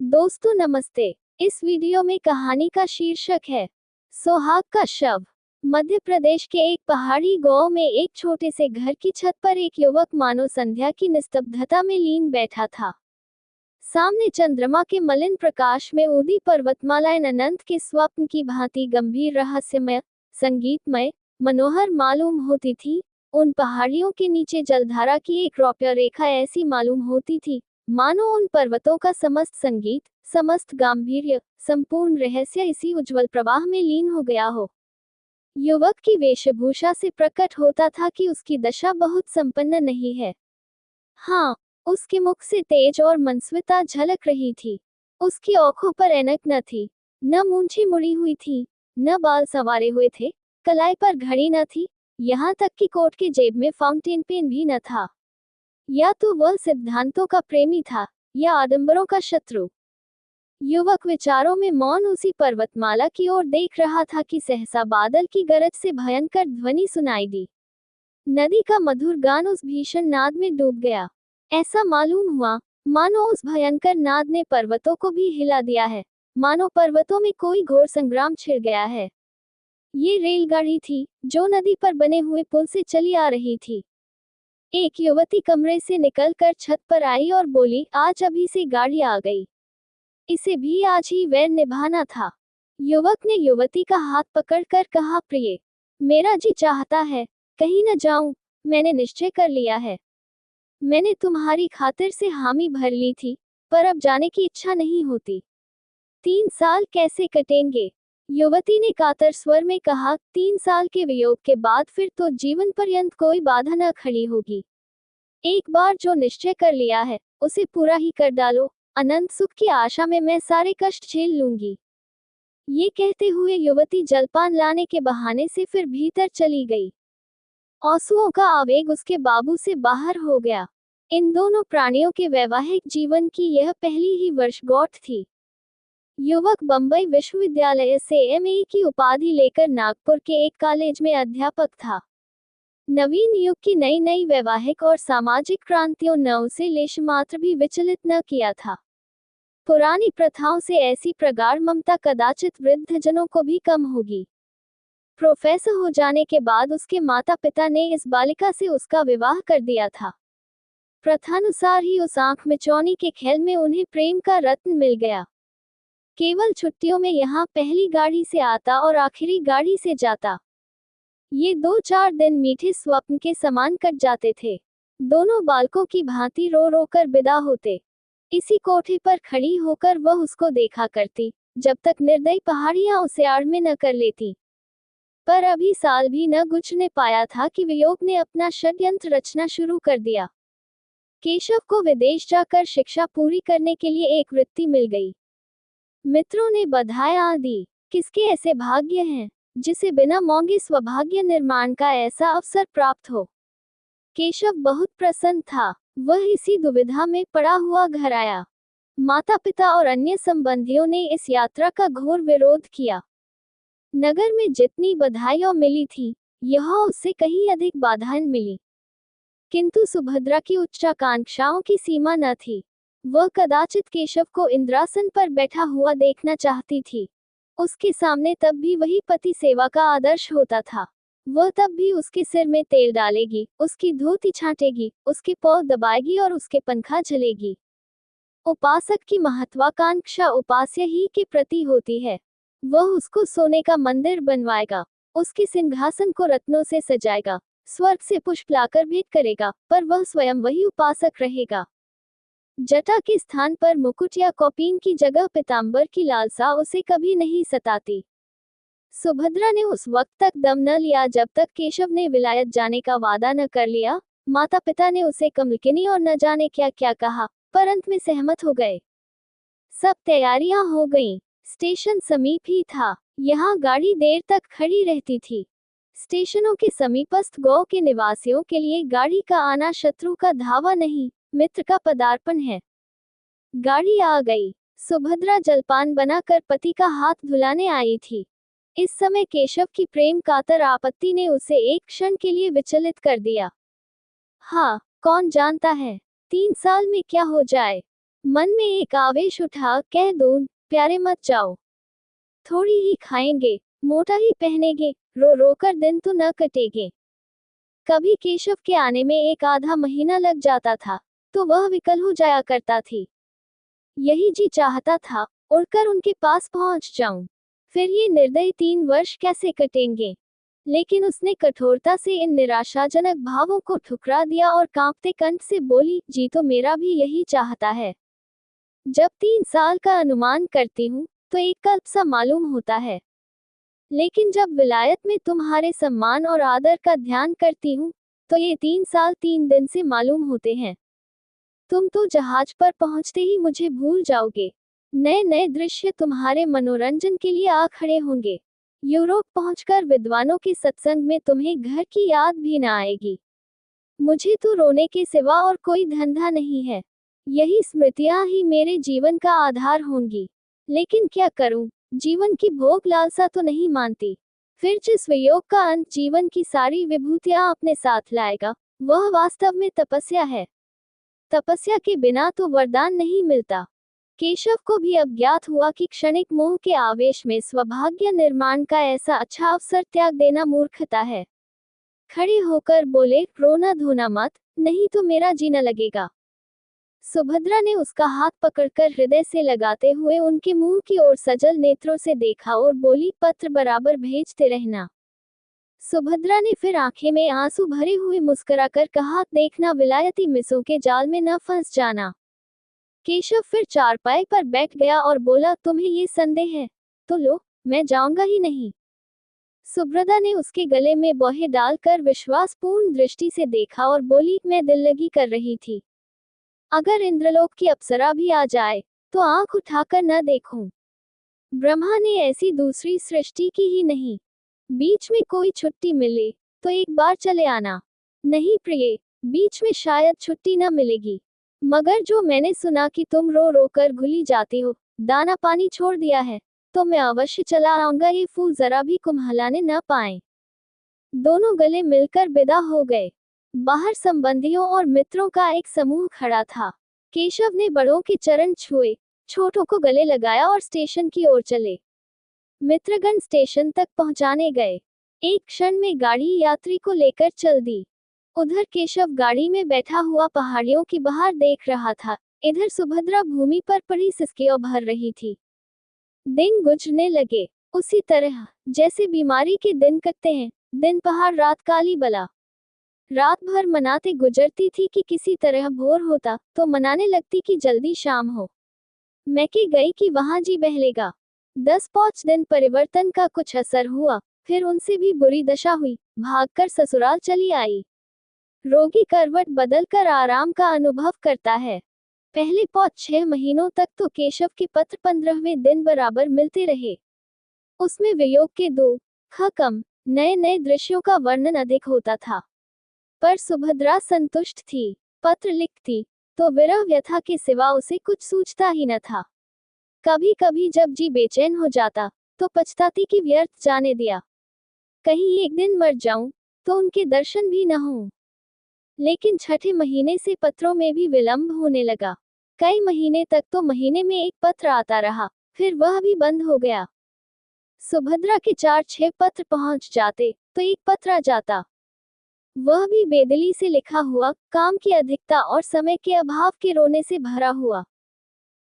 दोस्तों नमस्ते। इस वीडियो में कहानी का शीर्षक है सुहाग का शव। मध्य प्रदेश के एक पहाड़ी गांव में एक छोटे से घर की छत पर एक युवक मानो संध्या की निस्तब्धता में लीन बैठा था। सामने चंद्रमा के मलिन प्रकाश में उदी पर्वतमालाएं अनंत के स्वप्न की भांति गंभीर, रहस्यमय, संगीतमय, मनोहर मालूम होती थी। उन पहाड़ियों के नीचे जलधारा की एक रौप्य रेखा ऐसी मालूम होती थी मानो उन पर्वतों का समस्त संगीत, समस्त गांभीर्य, संपूर्ण रहस्य इसी उज्जवल प्रवाह में लीन हो गया हो। युवक की वेशभूषा से प्रकट होता था कि उसकी दशा बहुत संपन्न नहीं है। हाँ, उसके मुख से तेज और मनस्विता झलक रही थी। उसकी आंखों पर ऐनक न थी, न मूंछें मुड़ी हुई थी, न बाल संवारे हुए थे, कलाई पर घड़ी न थी, यहाँ तक कि कोट के जेब में फाउंटेन पेन भी न था। या तो वह सिद्धांतों का प्रेमी था या आडंबरों का शत्रु। युवक विचारों में मौन उसी पर्वतमाला की ओर देख रहा था कि सहसा बादल की गरज से भयंकर ध्वनि सुनाई दी। नदी का मधुर गान उस भीषण नाद में डूब गया। ऐसा मालूम हुआ मानो उस भयंकर नाद ने पर्वतों को भी हिला दिया है, मानो पर्वतों में कोई घोर संग्राम छिड़ गया है। ये रेलगाड़ी थी जो नदी पर बने हुए पुल से चली आ रही थी। एक युवती कमरे से निकलकर छत पर आई और बोली, आज अभी से गाड़ी आ गई, इसे भी आज ही वैर निभाना था। युवक ने युवती का हाथ पकड़कर कहा, प्रिय, मेरा जी चाहता है कहीं न जाऊं, मैंने निश्चय कर लिया है। मैंने तुम्हारी खातिर से हामी भर ली थी, पर अब जाने की इच्छा नहीं होती। 3 साल कैसे कटेंगे? युवती ने कातर स्वर में कहा, 3 साल के वियोग के बाद फिर तो जीवन पर्यंत कोई बाधा न खड़ी होगी। एक बार जो निश्चय कर लिया है उसे पूरा ही कर डालो। अनंत सुख की आशा में मैं सारे कष्ट झेल लूंगी। ये कहते हुए युवती जलपान लाने के बहाने से फिर भीतर चली गई। आंसुओं का आवेग उसके बाबू से बाहर हो गया। इन दोनों प्राणियों के वैवाहिक जीवन की यह पहली ही वर्षगांठ थी। युवक बंबई विश्वविद्यालय से एमए की उपाधि लेकर नागपुर के एक कॉलेज में अध्यापक था। नवीन युग की नई नई वैवाहिक और सामाजिक क्रांतियों ने उसे लेशमात्र भी विचलित न किया था। पुरानी प्रथाओं से ऐसी प्रगाढ़ ममता कदाचित वृद्धजनों को भी कम होगी। प्रोफेसर हो जाने के बाद उसके माता पिता ने इस बालिका से उसका विवाह कर दिया था। प्रथानुसार ही उस आंख मिचौनी के खेल में उन्हें प्रेम का रत्न मिल गया। केवल छुट्टियों में यहाँ पहली गाड़ी से आता और आखिरी गाड़ी से जाता। ये 2-4 दिन मीठे स्वप्न के समान कट जाते थे। दोनों बालकों की भांति रो रो कर विदा होते। इसी कोठे पर खड़ी होकर वह उसको देखा करती, जब तक निर्दयी पहाड़ियां उसे आड़ में न कर लेती। पर अभी साल भी न गुजरने पाया था कि वियोग ने अपना षड्यंत्र रचना शुरू कर दिया। केशव को विदेश जाकर शिक्षा पूरी करने के लिए एक वृत्ति मिल गई। मित्रों ने बधाइयां दी। किसके ऐसे भाग्य हैं जिसे बिना मांगे सौभाग्य निर्माण का ऐसा अवसर प्राप्त हो। केशव बहुत प्रसन्न था। वह इसी दुविधा में पड़ा हुआ घर आया। माता पिता और अन्य संबंधियों ने इस यात्रा का घोर विरोध किया। नगर में जितनी बधाइयां मिली थी, यहाँ उससे कहीं अधिक बाधाएं मिली। किंतु सुभद्रा की उच्चाकांक्षाओं की सीमा न थी। वह कदाचित केशव को इंद्रासन पर बैठा हुआ देखना चाहती थी। उसके सामने तब भी वही पति सेवा का आदर्श होता था। वह तब भी उसके सिर में तेल डालेगी, उसकी धोती छांटेगी, उसके पांव दबाएगी और उसके पंखा झलेगी। उपासक की महत्वाकांक्षा उपास्य ही के प्रति होती है। वह उसको सोने का मंदिर बनवाएगा, उसके सिंहासन को रत्नों से सजाएगा, स्वर्ग से पुष्प लाकर भेंट करेगा, पर वह स्वयं वही उपासक रहेगा। जटा के स्थान पर मुकुट या कौपीन की जगह पीतांबर की लालसा उसे कभी नहीं सताती। सुभद्रा ने उस वक्त तक दम न लिया जब तक केशव ने विलायत जाने का वादा न कर लिया। माता पिता ने उसे कमलकिनी और न जाने क्या क्या कहा, पर अंत में सहमत हो गए। सब तैयारियां हो गईं। स्टेशन समीप ही था। यहाँ गाड़ी देर तक खड़ी रहती थी। स्टेशनों के समीपस्थ गांव के निवासियों के लिए गाड़ी का आना शत्रु का धावा नहीं, मित्र का पदार्पण है। गाड़ी आ गई। सुभद्रा जलपान बनाकर पति का हाथ धुलाने आई थी। इस समय केशव की प्रेम कातर आपत्ति ने उसे एक क्षण के लिए विचलित कर दिया। हाँ, कौन जानता है 3 साल में क्या हो जाए। मन में एक आवेश उठा, कह दो प्यारे मत जाओ, थोड़ी ही खाएंगे, मोटा ही पहनेंगे, रो रो कर दिन तो न कटेंगे। कभी केशव के आने में एक आधा महीना लग जाता था, तो वह विकल हो जाया करता थी। यही जी चाहता था, उड़कर उनके पास पहुंच जाऊं। फिर ये निर्दयी 3 वर्ष कैसे कटेंगे। लेकिन उसने कठोरता से इन निराशाजनक भावों को ठुकरा दिया और कांपते कंठ से बोली, जी तो मेरा भी यही चाहता है। जब 3 साल का अनुमान करती हूँ, तो एक कल्प सा मालूम होता है। लेकिन जब विलायत में तुम्हारे सम्मान और आदर का ध्यान करती हूँ, तो ये 3 साल 3 दिन से मालूम होते हैं। तुम तो जहाज पर पहुंचते ही मुझे भूल जाओगे। नए नए दृश्य तुम्हारे मनोरंजन के लिए आ खड़े होंगे। यूरोप पहुंचकर विद्वानों के सत्संग में तुम्हें घर की याद भी न आएगी। मुझे तो रोने के सिवा और कोई धंधा नहीं है। यही स्मृतियां ही मेरे जीवन का आधार होंगी। लेकिन क्या करूं, जीवन की भोग लालसा तो नहीं मानती। फिर जिस वियोग का अंत जीवन की सारी विभूतियां अपने साथ लाएगा, वह वास्तव में तपस्या है। तपस्या के बिना तो वरदान नहीं मिलता। केशव को भी अब ज्ञात हुआ कि क्षणिक मोह के आवेश में स्वभाग्य निर्माण का ऐसा अच्छा अवसर त्याग देना मूर्खता है। खड़े होकर बोले, रोना धोना मत, नहीं तो मेरा जीना लगेगा। सुभद्रा ने उसका हाथ पकड़कर हृदय से लगाते हुए उनके मुंह की ओर सजल नेत्रों से देखा और बोली, पत्र बराबर भेजते रहना। सुभद्रा ने फिर आंखें में आंसू भरे हुए मुस्कुराकर कहा, देखना विलायती मिसों के जाल में न फंस जाना। केशव फिर चारपाई पर बैठ गया और बोला, तुम्हें ये संदेह है तो लो, मैं जाऊंगा ही नहीं। सुभद्रा ने उसके गले में बाहें डालकर विश्वासपूर्ण दृष्टि से देखा और बोली, मैं दिल लगी कर रही थी। अगर इंद्रलोक की अप्सरा भी आ जाए, तो आंख उठाकर न देखूं। ब्रह्मा ने ऐसी दूसरी सृष्टि की ही नहीं। बीच में कोई छुट्टी मिले, तो एक बार चले आना। नहीं प्रिय, बीच में शायद छुट्टी न मिलेगी। मगर जो मैंने सुना कि तुम रो रो कर घुली जाती हो, दाना पानी छोड़ दिया है, तो मैं अवश्य चला आऊंगा। ये फूल जरा भी कुम्हलाने न पाए। दोनों गले मिलकर विदा हो गए। बाहर संबंधियों और मित्रों का एक समूह खड़ा था। केशव ने बड़ों के चरण छुए, छोटों को गले लगाया और स्टेशन की ओर चले। मित्रगण स्टेशन तक पहुंचाने गए। एक क्षण में गाड़ी यात्री को लेकर चल दी। उधर केशव गाड़ी में बैठा हुआ पहाड़ियों की बहार देख रहा था, इधर सुभद्रा भूमि पर पड़ी सिसकियां भर रही थी। दिन गुजरने लगे, उसी तरह जैसे बीमारी के दिन कटते हैं, दिन पहाड़ रात काली बला। रात भर मनाते गुजरती थी कि किसी तरह भोर होता तो मनाने लगती कि जल्दी शाम हो। मैके गई कि वहां जी बहलेगा। 10-5 दिन परिवर्तन का कुछ असर हुआ, फिर उनसे भी बुरी दशा हुई, भागकर ससुराल चली आई। रोगी करवट बदलकर आराम का अनुभव करता है। पहले 5-6 महीनों तक तो केशव के पत्र 15वें दिन बराबर मिलते रहे। उसमें वियोग के कम नए नए दृश्यों का वर्णन अधिक होता था। पर सुभद्रा संतुष्ट थी। पत्र लिखती तो विरह व्यथा के सिवा उसे कुछ सूझता ही न था। कभी कभी जब जी बेचैन हो जाता, तो पछताती कि व्यर्थ जाने दिया। कहीं एक दिन मर जाऊं, तो उनके दर्शन भी न हों। लेकिन छठे महीने से पत्रों में भी विलंब होने लगा। कई महीने तक तो महीने में एक पत्र आता रहा, फिर वह भी बंद हो गया। सुभद्रा के 4-6 पत्र पहुंच जाते, तो एक पत्र आ जाता, वह भी बेदिली से लिखा हुआ, काम की अधिकता और समय के अभाव के रोने से भरा हुआ।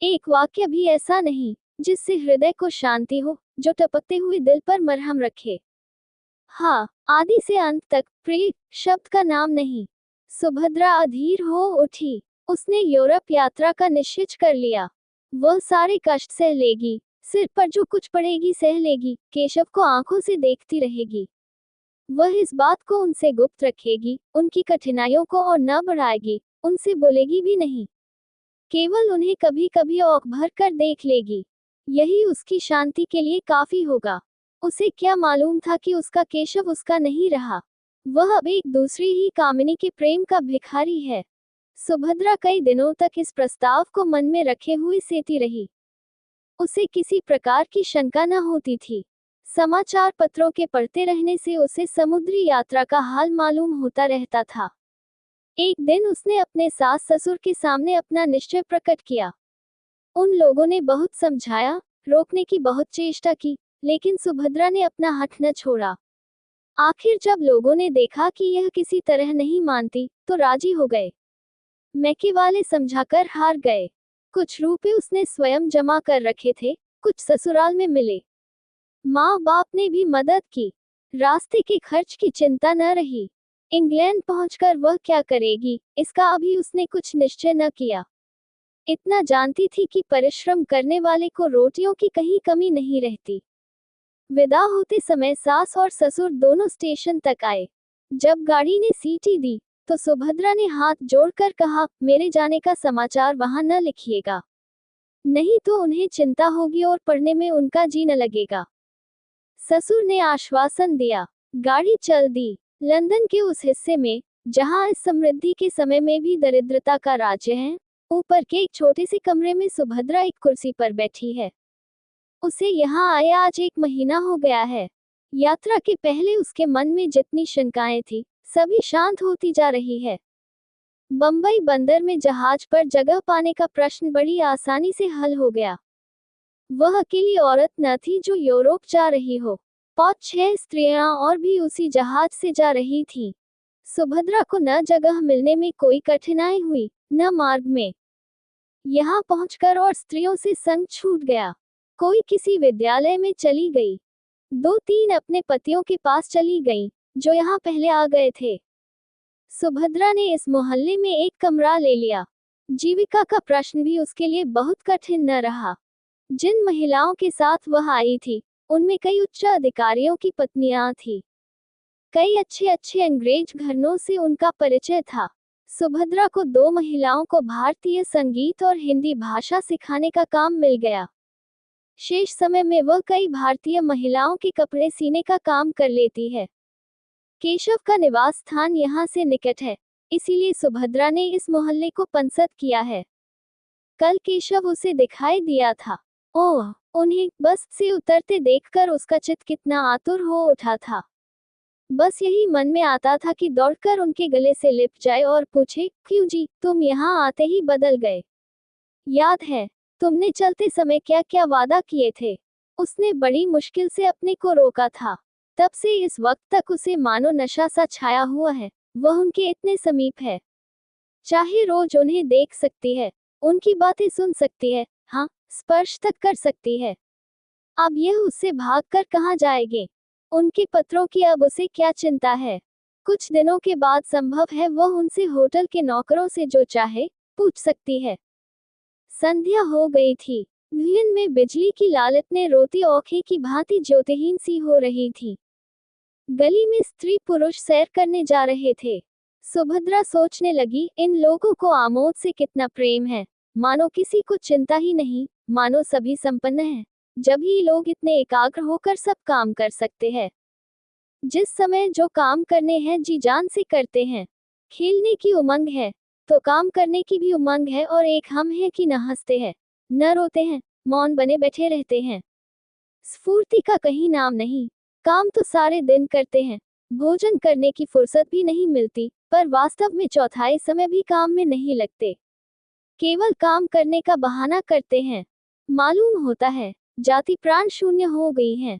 एक वाक्य भी ऐसा नहीं, जिससे हृदय को शांति हो, जो टपकते हुए दिल पर मरहम रखे। हाँ, आदि से अंत तक प्रिय शब्द का नाम नहीं। सुभद्रा अधीर हो उठी। उसने यूरोप यात्रा का निश्चय कर लिया। वह सारे कष्ट सह लेगी, सिर पर जो कुछ पड़ेगी सह लेगी, केशव को आंखों से देखती रहेगी। वह इस बात को उनसे गुप्त रखेगी, उनकी कठिनाइयों को और न बढ़ाएगी, उनसे बोलेगी भी नहीं। केवल उन्हें कभी कभी औंख भर कर देख लेगी। यही उसकी शांति के लिए काफी होगा। उसे क्या मालूम था कि उसका केशव उसका नहीं रहा। वह अब एक दूसरी ही कामिनी के प्रेम का भिखारी है। सुभद्रा कई दिनों तक इस प्रस्ताव को मन में रखे हुए सेती रही। उसे किसी प्रकार की शंका न होती थी। समाचार पत्रों के पढ़ते रहने से उसे समुद्री यात्रा का हाल मालूम होता रहता था। एक दिन उसने अपने सास ससुर के सामने अपना निश्चय प्रकट किया। उन लोगों ने बहुत समझाया, रोकने की बहुत चेष्टा की, लेकिन सुभद्रा ने अपना हठ न छोड़ा। आखिर जब लोगों ने देखा कि यह किसी तरह नहीं मानती, तो राजी हो गए। मैके वाले समझाकर हार गए। कुछ रुपए उसने स्वयं जमा कर रखे थे, कुछ ससुराल में मिले। माँ बाप ने भी मदद की। रास्ते के खर्च की चिंता न रही। इंग्लैंड पहुंचकर वह क्या करेगी, इसका अभी उसने कुछ निश्चय न किया। इतना जानती थी कि परिश्रम करने वाले को रोटियों की कहीं कमी नहीं रहती। विदा होते समय सास और ससुर दोनों स्टेशन तक आए। जब गाड़ी ने सीटी दी, तो सुभद्रा ने हाथ जोड़कर कहा, मेरे जाने का समाचार वहां न लिखिएगा, नहीं तो उन्हें चिंता होगी और पढ़ने में उनका जी न लगेगा। ससुर ने आश्वासन दिया। गाड़ी चल दी। लंदन के उस हिस्से में जहां इस समृद्धि के समय में भी दरिद्रता का राज्य है, ऊपर के एक छोटे से कमरे में सुभद्रा एक कुर्सी पर बैठी है। उसे यहाँ आए आज 1 महीना हो गया है। यात्रा के पहले उसके मन में जितनी शंकाएं थी, सभी शांत होती जा रही है। बंबई बंदर में जहाज पर जगह पाने का प्रश्न बड़ी आसानी से हल हो गया। वह अकेली औरत न थी जो यूरोप जा रही हो। 5-6 स्त्रियां और भी उसी जहाज से जा रही थीं। सुभद्रा को न जगह मिलने में कोई कठिनाई हुई, न मार्ग में। यहाँ पहुंचकर और स्त्रियों से संग छूट गया। कोई किसी विद्यालय में चली गई, 2-3 अपने पतियों के पास चली गईं, जो यहाँ पहले आ गए थे। सुभद्रा ने इस मोहल्ले में एक कमरा ले लिया। जीविका का प्रश्न भी उसके लिए बहुत कठिन न रहा। जिन महिलाओं के साथ वह आई थी, उनमें कई उच्च अधिकारियों की पत्नियां थीं। कई अच्छे अंग्रेज घरानों से उनका परिचय था। सुभद्रा को 2 महिलाओं को भारतीय संगीत और हिंदी भाषा सिखाने का काम मिल गया। शेष समय में वह कई भारतीय महिलाओं के कपड़े सीने का काम कर लेती है। केशव का निवास स्थान यहाँ से निकट है, इसीलिए सुभद्रा ने इस मोहल्ले को पंसद किया है। कल केशव उसे दिखाई दिया था। ओह, उन्हें बस से उतरते देखकर उसका चित्त कितना आतुर हो उठा था। बस यही मन में आता था कि दौड़कर उनके गले से लिप जाए और पूछे, क्यों जी, तुम यहाँ आते ही बदल गए? याद है, तुमने चलते समय क्या क्या वादा किए थे? उसने बड़ी मुश्किल से अपने को रोका था। तब से इस वक्त तक उसे मानो नशा सा छाया हुआ है। वह उनके इतने समीप है, चाहे रोज उन्हें देख सकती है, उनकी बातें सुन सकती है, हाँ, स्पर्श तक कर सकती है। अब यह उससे भागकर कहाँ जाएंगे? उनके पत्रों की अब उसे क्या चिंता है? कुछ दिनों के बाद संभव है वह उनसे होटल के नौकरों से जो चाहे पूछ सकती है। संध्या हो गई थी। दिन में बिजली की लालटें रोती औखे की भांति ज्योतिहीन सी हो रही थी। गली में स्त्री पुरुष सैर करने जा रहे थे। सुभद्रा सोचने लगी, इन लोगों को आमोद से कितना प्रेम है, मानो किसी को चिंता ही नहीं, मानो सभी संपन्न हैं। जब ही लोग इतने एकाग्र होकर सब काम कर सकते हैं। जिस समय जो काम करने हैं जी जान से करते हैं। खेलने की उमंग है, तो काम करने की भी उमंग है, और एक हम है कि न हंसते हैं, न रोते हैं, मौन बने बैठे रहते हैं। स्फूर्ति का कहीं नाम नहीं। काम तो सारे दिन करते हैं, भोजन करने की फुर्सत भी नहीं मिलती, पर वास्तव में चौथाई समय भी काम में नहीं लगते, केवल काम करने का बहाना करते हैं। मालूम होता है जाति प्राण शून्य हो गई हैं।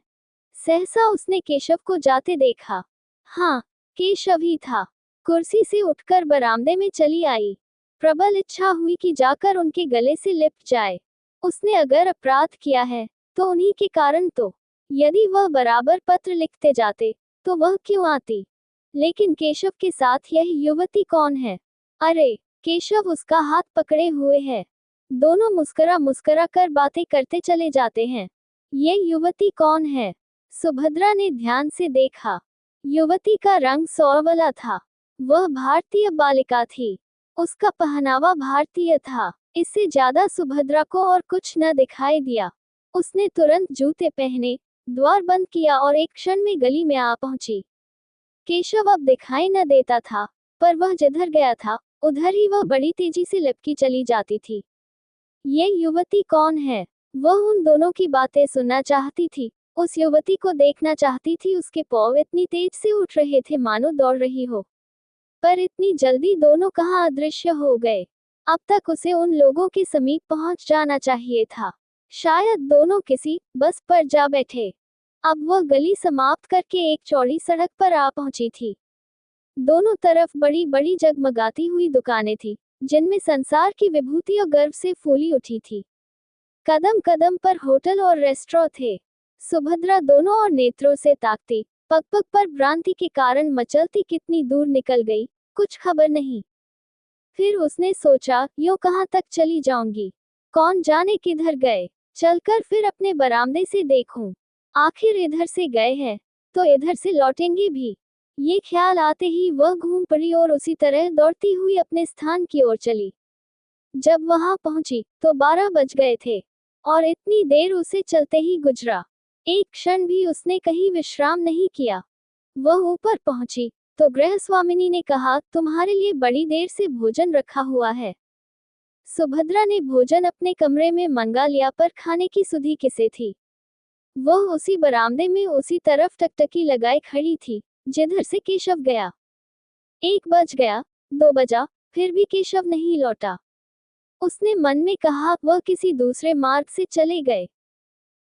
सहसा उसने केशव को जाते देखा। हाँ, केशव ही था। कुर्सी से उठकर बरामदे में चली आई। प्रबल इच्छा हुई कि जाकर उनके गले से लिप जाए। उसने अगर अपराध किया है, तो उन्हीं के कारण तो। यदि वह बराबर पत्र लिखते जाते, तो वह क्यों आती? लेकिन केशव के साथ यह युवती कौन है? अरे, केशव उसका हाथ पकड़े हुए है। दोनों मुस्कुरा मुस्कुरा कर बातें करते चले जाते हैं। ये युवती कौन है? सुभद्रा ने ध्यान से देखा। युवती का रंग सांवला था। वह भारतीय बालिका थी। उसका पहनावा भारतीय था। इससे ज्यादा सुभद्रा को और कुछ न दिखाई दिया। उसने तुरंत जूते पहने, द्वार बंद किया और एक क्षण में गली में आ पहुंची। केशव अब दिखाई न देता था, पर वह जिधर गया था, उधर ही वह बड़ी तेजी से लपकी चली जाती थी। ये युवती कौन है? वह उन दोनों की बातें सुनना चाहती थी, उस युवती को देखना चाहती थी। उसके पांव इतनी तेज से उठ रहे थे मानो दौड़ रही हो। पर इतनी जल्दी दोनों कहाँ अदृश्य हो गए। अब तक उसे उन लोगों के समीप पहुंच जाना चाहिए था। शायद दोनों किसी बस पर जा बैठे। अब वह गली समाप्त करके एक चौड़ी सड़क पर आ पहुंची थी। दोनों तरफ बड़ी बड़ी जगमगाती हुई दुकानें थी, जिनमें संसार की विभूति और गर्व से फूली उठी थी। कदम कदम पर होटल और रेस्टोरेंट थे। सुभद्रा दोनों और नेत्रों से ताकती, पग पग पर भ्रांति के कारण मचलती कितनी दूर निकल गई, कुछ खबर नहीं। फिर उसने सोचा, यूं कहाँ तक चली जाऊंगी, कौन जाने किधर गए, चलकर फिर अपने बरामदे से देखूं, आखिर इधर से गए हैं तो इधर से लौटेंगे भी। ये ख्याल आते ही वह घूम पड़ी और उसी तरह दौड़ती हुई अपने स्थान की ओर चली। जब वहां पहुंची तो 12 बज गए थे और इतनी देर उसे चलते ही गुजरा। एक क्षण भी उसने कहीं विश्राम नहीं किया। वह ऊपर पहुंची तो गृहस्वामिनी ने कहा, तुम्हारे लिए बड़ी देर से भोजन रखा हुआ है। सुभद्रा ने भोजन अपने कमरे में मंगा लिया, पर खाने की सुधि किसे थी। वह उसी बरामदे में उसी तरफ टकटकी लगाए खड़ी थी जिधर से केशव गया। 1 बज गया, 2 बजा, फिर भी केशव नहीं लौटा। उसने मन में कहा, वह किसी दूसरे मार्ग से चले गए।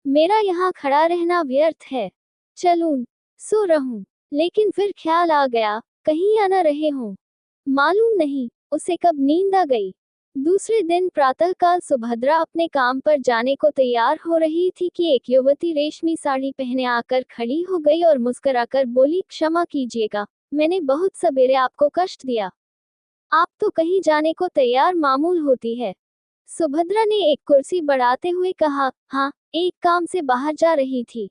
मेरा यहाँ खड़ा रहना व्यर्थ है, चलूं, सो रहूं। लेकिन फिर ख्याल आ गया, कहीं आ न रहे हों। मालूम नहीं उसे कब नींद आ गई। दूसरे दिन प्रातःकाल सुभद्रा अपने काम पर जाने को तैयार हो रही थी कि एक युवती रेशमी साड़ी पहने आकर खड़ी हो गई और मुस्कुराकर बोली, क्षमा कीजिएगा, मैंने बहुत सवेरे आपको कष्ट दिया। आप तो कहीं जाने को तैयार मामूल होती है। सुभद्रा ने एक कुर्सी बढ़ाते हुए कहा, हाँ, एक काम से बाहर जा रही थी।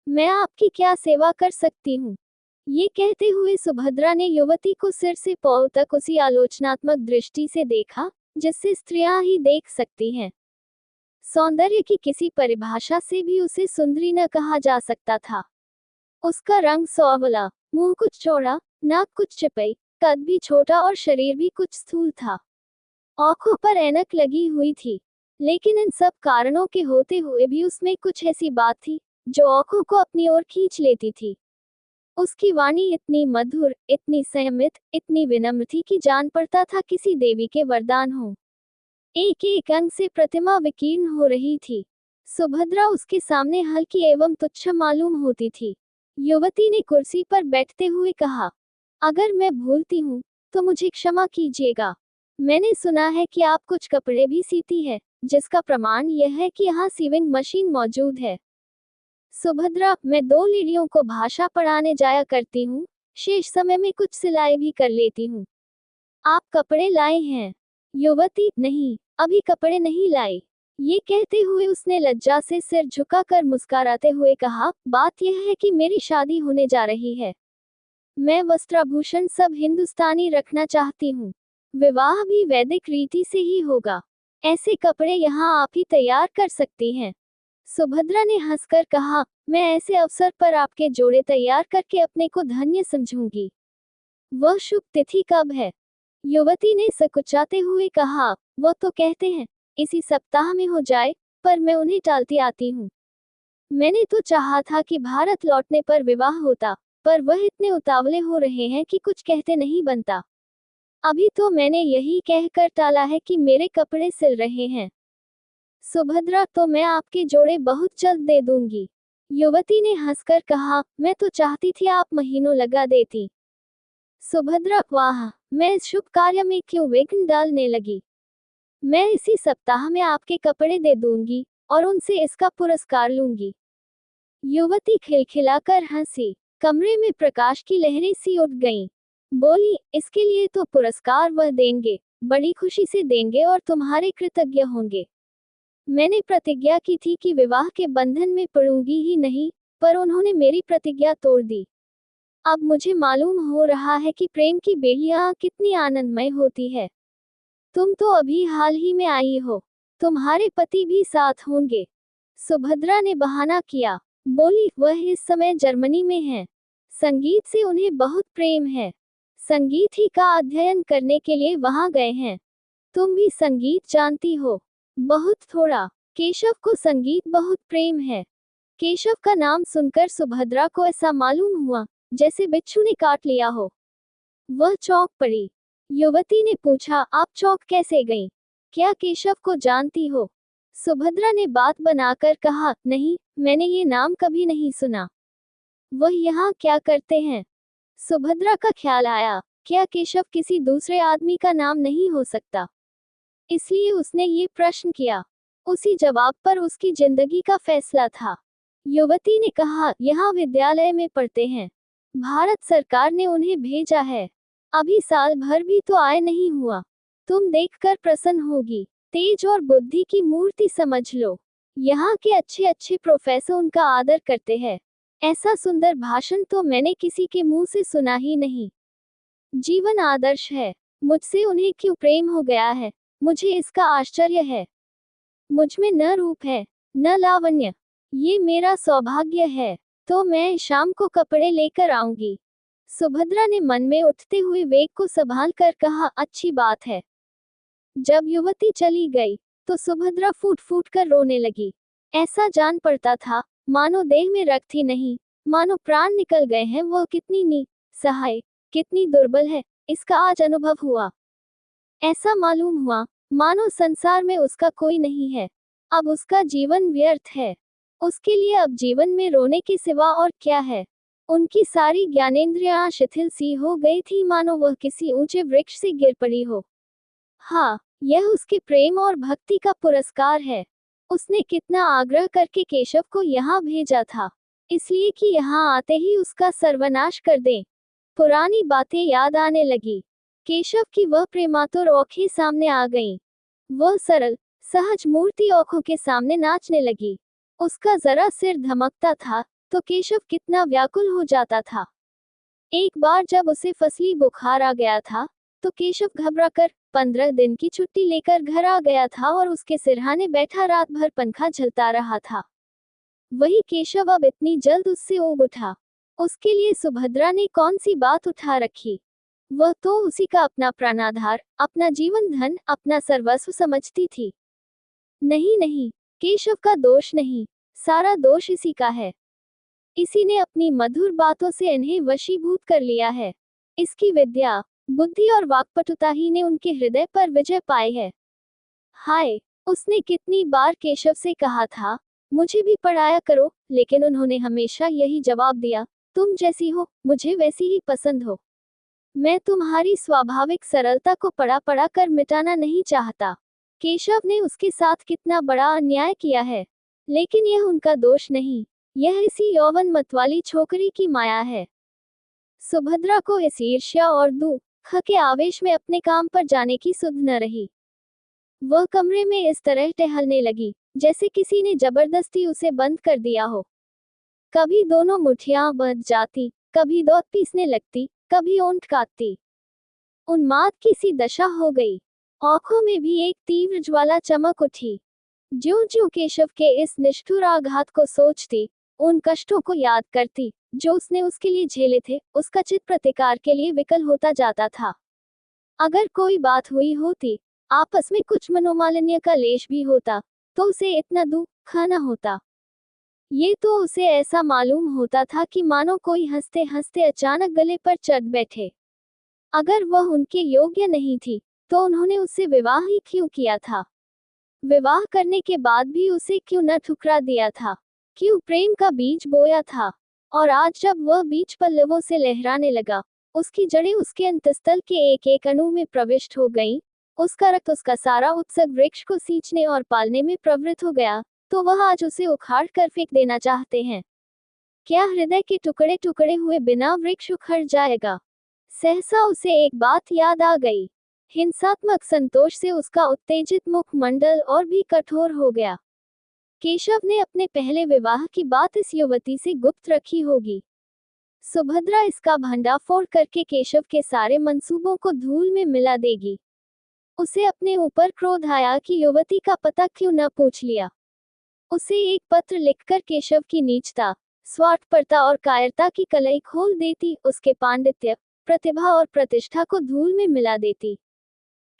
मैं आपकी क्या सेवा कर सकती हूँ? ये कहते हुए सुभद्रा ने युवती को सिर से पांव तक उसी आलोचनात्मक दृष्टि से देखा जिससे स्त्रियां ही देख सकती हैं। सौंदर्य की किसी परिभाषा से भी उसे सुंदरी न कहा जा सकता था। उसका रंग सांवला, मुंह कुछ चौड़ा, नाक कुछ चिपई, कद भी छोटा और शरीर भी कुछ स्थूल था। आंखों पर ऐनक लगी हुई थी, लेकिन इन सब कारणों के होते हुए भी उसमें कुछ ऐसी बात थी जो आंखों को अपनी ओर खींच लेती थी। उसकी वाणी इतनी मधुर, इतनी संयमित, इतनी विनम्र थी कि जान पड़ता था किसी देवी के वरदान हो। एक एक अंग से प्रतिमा विकीर्ण हो रही थी। सुभद्रा उसके सामने हल्की एवं तुच्छ मालूम होती थी। युवती ने कुर्सी पर बैठते हुए कहा, अगर मैं भूलती हूँ तो मुझे क्षमा कीजिएगा। मैंने सुना है कि आप कुछ कपड़े भी सीती है, जिसका प्रमाण यह है कि यहाँ सीविंग मशीन मौजूद है। सुभद्रा, मैं 2 लेडियों को भाषा पढ़ाने जाया करती हूँ, शेष समय में कुछ सिलाई भी कर लेती हूँ। आप कपड़े लाए हैं? युवती, नहीं, अभी कपड़े नहीं लाई। ये कहते हुए उसने लज्जा से सिर झुकाकर मुस्कुराते हुए कहा, बात यह है कि मेरी शादी होने जा रही है। मैं वस्त्राभूषण सब हिंदुस्तानी रखना चाहती हूँ। विवाह भी वैदिक रीति से ही होगा। ऐसे कपड़े यहाँ आप ही तैयार कर सकती हैं। सुभद्रा ने हंसकर कहा, मैं ऐसे अवसर पर आपके जोड़े तैयार करके अपने को धन्य समझूंगी। वह शुभ तिथि कब है? युवती ने सकुचाते हुए कहा, वह तो कहते हैं इसी सप्ताह में हो जाए, पर मैं उन्हें टालती आती हूँ। मैंने तो चाहा था कि भारत लौटने पर विवाह होता, पर वह इतने उतावले हो रहे हैं कि कुछ कहते नहीं बनता। अभी तो मैंने यही कहकर टाला है कि मेरे कपड़े सिल रहे हैं। सुभद्रा, तो मैं आपके जोड़े बहुत जल्द दे दूंगी। युवती ने हंसकर कहा, मैं तो चाहती थी आप महीनों लगा देती। सुभद्रा, वाह, मैं इस शुभ कार्य में क्यों विघ्न डालने लगी। मैं इसी सप्ताह में आपके कपड़े दे दूंगी और उनसे इसका पुरस्कार लूंगी। युवती खिलखिलाकर हंसी। कमरे में प्रकाश की लहरें सी उठ गईं। बोली, इसके लिए तो पुरस्कार वह देंगे, बड़ी खुशी से देंगे और तुम्हारे कृतज्ञ होंगे। मैंने प्रतिज्ञा की थी कि विवाह के बंधन में पड़ूंगी ही नहीं, पर उन्होंने मेरी प्रतिज्ञा तोड़ दी। अब मुझे मालूम हो रहा है कि प्रेम की बेड़ियां कितनी आनंदमय होती है। तुम तो अभी हाल ही में आई हो, तुम्हारे पति भी साथ होंगे। सुभद्रा ने बहाना किया। बोली, वह इस समय जर्मनी में हैं। संगीत से उन्हें बहुत प्रेम है। संगीत ही का अध्ययन करने के लिए वहां गए हैं। तुम भी संगीत जानती हो? बहुत थोड़ा। केशव को संगीत बहुत प्रेम है। केशव का नाम सुनकर सुभद्रा को ऐसा मालूम हुआ जैसे बिच्छू ने काट लिया हो। वह चौंक पड़ी। युवती ने पूछा, आप चौंक कैसे गईं? क्या केशव को जानती हो? सुभद्रा ने बात बनाकर कहा, नहीं, मैंने ये नाम कभी नहीं सुना। वह यहाँ क्या करते हैं? सुभद्रा का ख्याल आया, क्या केशव किसी दूसरे आदमी का नाम नहीं हो सकता? इसलिए उसने ये प्रश्न किया। उसी जवाब पर उसकी जिंदगी का फैसला था। युवती ने कहा, यहाँ विद्यालय में पढ़ते हैं। भारत सरकार ने उन्हें भेजा है। अभी साल भर भी तो आए नहीं हुआ। तुम देखकर प्रसन्न होगी। तेज और बुद्धि की मूर्ति समझ लो। यहाँ के अच्छे अच्छे प्रोफेसर उनका आदर करते हैं। ऐसा सुंदर भाषण तो मैंने किसी के मुंह से सुना ही नहीं। जीवन आदर्श है। मुझसे उन्हें क्यों प्रेम हो गया है, मुझे इसका आश्चर्य है। मुझ में न रूप है, न लावण्य। ये मेरा सौभाग्य है। तो मैं शाम को कपड़े लेकर आऊंगी। सुभद्रा ने मन में उठते हुए वेग को संभाल कर कहा, अच्छी बात है। जब युवती चली गई तो सुभद्रा फूट फूट कर रोने लगी। ऐसा जान पड़ता था मानो देह में रक्त ही नहीं, मानो प्राण निकल गए हैं। वह कितनी निसहाय, कितनी दुर्बल है, इसका आज अनुभव हुआ। ऐसा मालूम हुआ मानो संसार में उसका कोई नहीं है। अब उसका जीवन व्यर्थ है। उसके लिए अब जीवन में रोने के सिवा और क्या है? उनकी सारी ज्ञानेंद्रियां शिथिल सी हो गई थी, मानो वह किसी ऊंचे वृक्ष से गिर पड़ी हो। हाँ, यह उसके प्रेम और भक्ति का पुरस्कार है। उसने कितना आग्रह करके केशव को यहाँ भेजा था, इसलिए कि यहाँ आते ही उसका सर्वनाश कर दें। पुरानी बातें याद आने लगी। केशव की वह प्रेमातुर आंखें सामने आ गईं। वह सरल सहज मूर्ति आंखों के सामने नाचने लगी। उसका जरा सिर धमकता था तो केशव कितना व्याकुल हो जाता था। एक बार जब उसे फसली बुखार आ गया था तो केशव घबराकर 15 दिन की छुट्टी लेकर घर आ गया था और उसके सिरहाने बैठा रात भर पंखा झलता रहा था। वही केशव अब इतनी जल्द उससे ऊब उठा। उसके लिए सुभद्रा ने कौन सी बात उठा रखी? वह तो उसी का अपना प्राणाधार, अपना जीवन धन, अपना सर्वस्व समझती थी। नहीं नहीं, केशव का दोष नहीं, सारा दोष इसी का है। इसी ने अपनी मधुर बातों से इन्हें वशीभूत कर लिया है। इसकी विद्या, बुद्धि और वाक्पटुता ही ने उनके हृदय पर विजय पाई है। हाय, उसने कितनी बार केशव से कहा था, मुझे भी पढ़ाया करो, लेकिन उन्होंने हमेशा यही जवाब दिया, तुम जैसी हो, मुझे वैसी ही पसंद हो। मैं तुम्हारी स्वाभाविक सरलता को पढ़ा पढ़ा कर मिटाना नहीं चाहता। केशव ने उसके साथ कितना बड़ा अन्याय किया है, लेकिन यह उनका दोष नहीं, यह इसी यौवन मतवाली छोकरी की माया है। सुभद्रा को इस ईर्ष्या और दुख के आवेश में अपने काम पर जाने की सुध न रही। वह कमरे में इस तरह टहलने लगी जैसे किसी ने जबरदस्ती उसे बंद कर दिया हो। कभी दोनों मुठियां बंध जाती, कभी दांत पीसने लगती, कभी ओंठ काटती। उन्माद की सी दशा हो गई। आंखों में भी एक तीव्र ज्वाला चमक उठी। ज्यों-ज्यों केशव के इस निष्ठुर आघात को सोचती, उन कष्टों को याद करती जो उसने उसके लिए झेले थे, उसका चित्त प्रतिकार के लिए विकल होता जाता था। अगर कोई बात हुई होती, आपस में कुछ मनोमालिन्य का लेश भी होता, तो उसे इतना दुख न होता। ये तो उसे ऐसा मालूम होता था कि मानो कोई हंसते हंसते अचानक गले पर चढ़ बैठे। अगर वह उनके योग्य नहीं थी, तो उन्होंने उससे विवाह ही क्यों किया था? विवाह करने के बाद भी उसे क्यों न ठुकरा दिया था? क्यों प्रेम का बीज बोया था? और आज जब वह बीज पल्लवों से लहराने लगा, उसकी जड़ें उसके अंतस्तल के एक एक अणु में प्रविष्ट हो गईं, उसका रक्त उसका सारा उत्सुक वृक्ष को सींचने और पालने में प्रवृत्त हो गया, तो वह आज उसे उखाड़ कर फेंक देना चाहते हैं। क्या हृदय के टुकड़े टुकड़े हुए बिना वृक्ष उखड़ जाएगा? सहसा उसे एक बात याद आ गई। हिंसात्मक संतोष से उसका उत्तेजित मुखमंडल और भी कठोर हो गया। केशव ने अपने पहले विवाह की बात इस युवती से गुप्त रखी होगी। सुभद्रा इसका भंडाफोड़ करके केशव के सारे मंसूबों को धूल में मिला देगी। उसे अपने ऊपर क्रोध आया कि युवती का पता क्यों न पूछ लिया। उसे एक पत्र लिखकर केशव की नीचता, स्वार्थपरता और कायरता की कलई खोल देती, उसके पांडित्य, प्रतिभा और प्रतिष्ठा को धूल में मिला देती।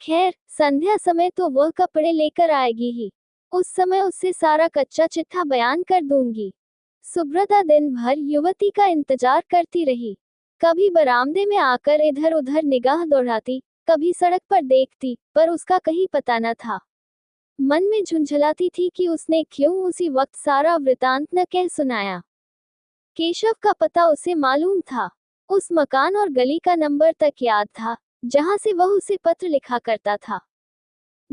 खैर, संध्या समय तो वह कपड़े लेकर आएगी ही। उस समय उससे सारा कच्चा चिट्ठा बयान कर दूंगी। सुभद्रा दिन भर युवती का इंतजार करती रही। कभी बरामदे में आकर इधर उधर निगाह दौड़ाती, कभी सड़क पर देखती, पर उसका कहीं पता न था। मन में झुंझलाती थी कि उसने क्यों उसी वक्त सारा वृतांत न कह सुनाया। केशव का पता उसे मालूम था। उस मकान और गली का नंबर तक याद था, जहां से वह उसे पत्र लिखा करता था।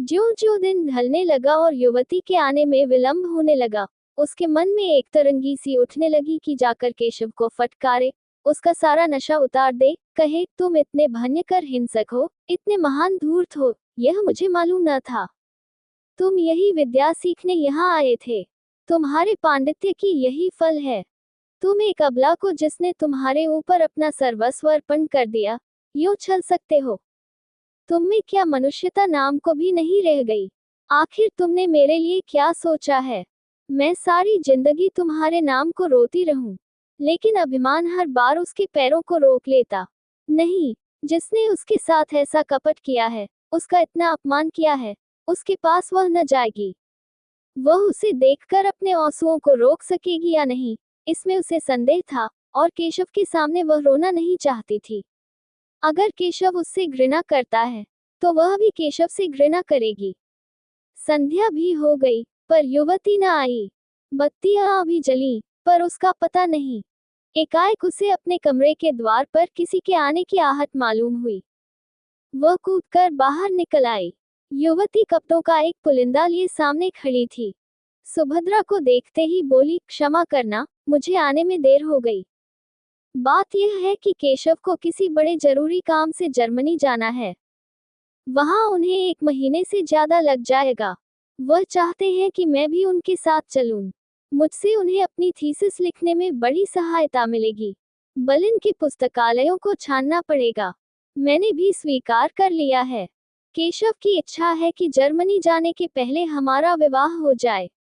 ज्यों-ज्यों दिन ढलने लगा और युवती के आने में विलंब होने लगा, उसके मन में एक तरंगी सी उठने लगी कि जाकर केशव को फटकारे, उसका सारा नशा उतार दे, कहे, तुम इतने भयंकर हिंसक हो, इतने महान धूर्त हो, यह मुझे मालूम न था। तुम यही विद्या सीखने यहाँ आए थे। तुम्हारे पांडित्य की यही फल है। तुम एक अबला को जिसने तुम्हारे ऊपर अपना सर्वस्व अर्पण कर दिया, यूं छल सकते हो? तुम में क्या मनुष्यता नाम को भी नहीं रह गई? आखिर तुमने मेरे लिए क्या सोचा है? मैं सारी जिंदगी तुम्हारे नाम को रोती रहूं, लेकिन अभिमान हर बार उसके पैरों को रोक लेता। नहीं, जिसने उसके साथ ऐसा कपट किया है, उसका इतना अपमान किया है, उसके पास वह न जाएगी। वह उसे देखकर अपने आंसुओं को रोक सकेगी या नहीं, इसमें उसे संदेह था, और केशव के सामने वह रोना नहीं चाहती थी। अगर केशव उससे घृणा करता है, तो वह भी केशव से घृणा करेगी। संध्या भी हो गई, पर युवती न आई। बत्तियां अभी जली, पर उसका पता नहीं। एकाएक उसे अपने कमरे के द्वार पर किसी के आने की आहट मालूम हुई। वह कूदकर बाहर निकल आई। युवती कपड़ों का एक पुलिंदा लिए सामने खड़ी थी। सुभद्रा को देखते ही बोली, क्षमा करना, मुझे आने में देर हो गई। बात यह है कि केशव को किसी बड़े जरूरी काम से जर्मनी जाना है। वहां उन्हें 1 महीने से ज्यादा लग जाएगा। वह चाहते हैं कि मैं भी उनके साथ चलूं। मुझसे उन्हें अपनी थीसिस लिखने में बड़ी सहायता मिलेगी। बर्लिन के पुस्तकालयों को छानना पड़ेगा। मैंने भी स्वीकार कर लिया है। केशव की इच्छा है कि जर्मनी जाने के पहले हमारा विवाह हो जाए।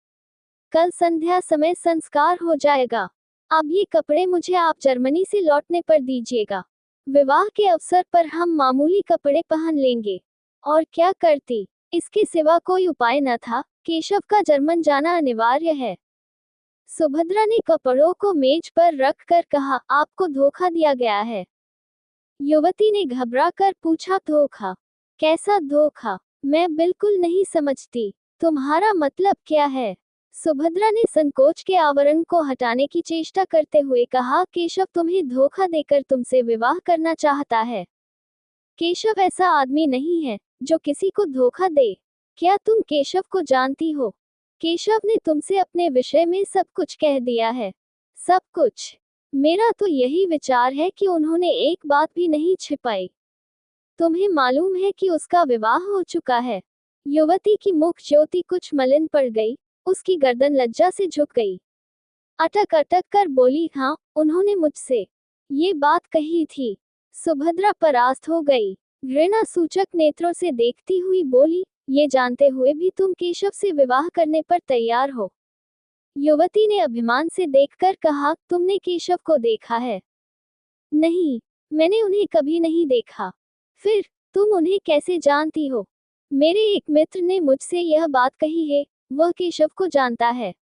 कल संध्या समय संस्कार हो जाएगा। अब ये कपड़े मुझे आप जर्मनी से लौटने पर दीजिएगा। विवाह के अवसर पर हम मामूली कपड़े पहन लेंगे। और क्या करती? इसके सिवा कोई उपाय न था। केशव का जर्मन जाना अनिवार्य है। सुभद्रा ने कपड़ों को मेज पर रख कर कहा, आपको धोखा दिया गया है। युवती ने घबरा कर पूछा, धोखा? कैसा धोखा? मैं बिल्कुल नहीं समझती। तुम्हारा मतलब क्या है? सुभद्रा ने संकोच के आवरण को हटाने की चेष्टा करते हुए कहा, केशव तुम्हें धोखा देकर तुमसे विवाह करना चाहता है। केशव ऐसा आदमी नहीं है जो किसी को धोखा दे। क्या तुम केशव को जानती हो? केशव ने तुमसे अपने विषय में सब कुछ कह दिया है। सब कुछ। मेरा तो यही विचार है कि उन्होंने एक बात भी नहीं छिपाई। तुम्हें मालूम है कि उसका विवाह हो चुका है। युवती की मुख ज्योति कुछ मलिन पड़ गई, उसकी गर्दन लज्जा से झुक गई। अटक अटक कर बोली, हाँ, उन्होंने मुझसे ये बात कही थी। सुभद्रा परास्त हो गई। घृणा सूचक नेत्रों से देखती हुई बोली, ये जानते हुए भी तुम केशव से विवाह करने पर तैयार हो? युवती ने अभिमान से देखकर कहा, तुमने केशव को देखा है? नहीं, मैंने उन्हें कभी नहीं देखा। फिर तुम उन्हें कैसे जानती हो? मेरे एक मित्र ने मुझसे यह बात कही है, वह केशव को जानता है।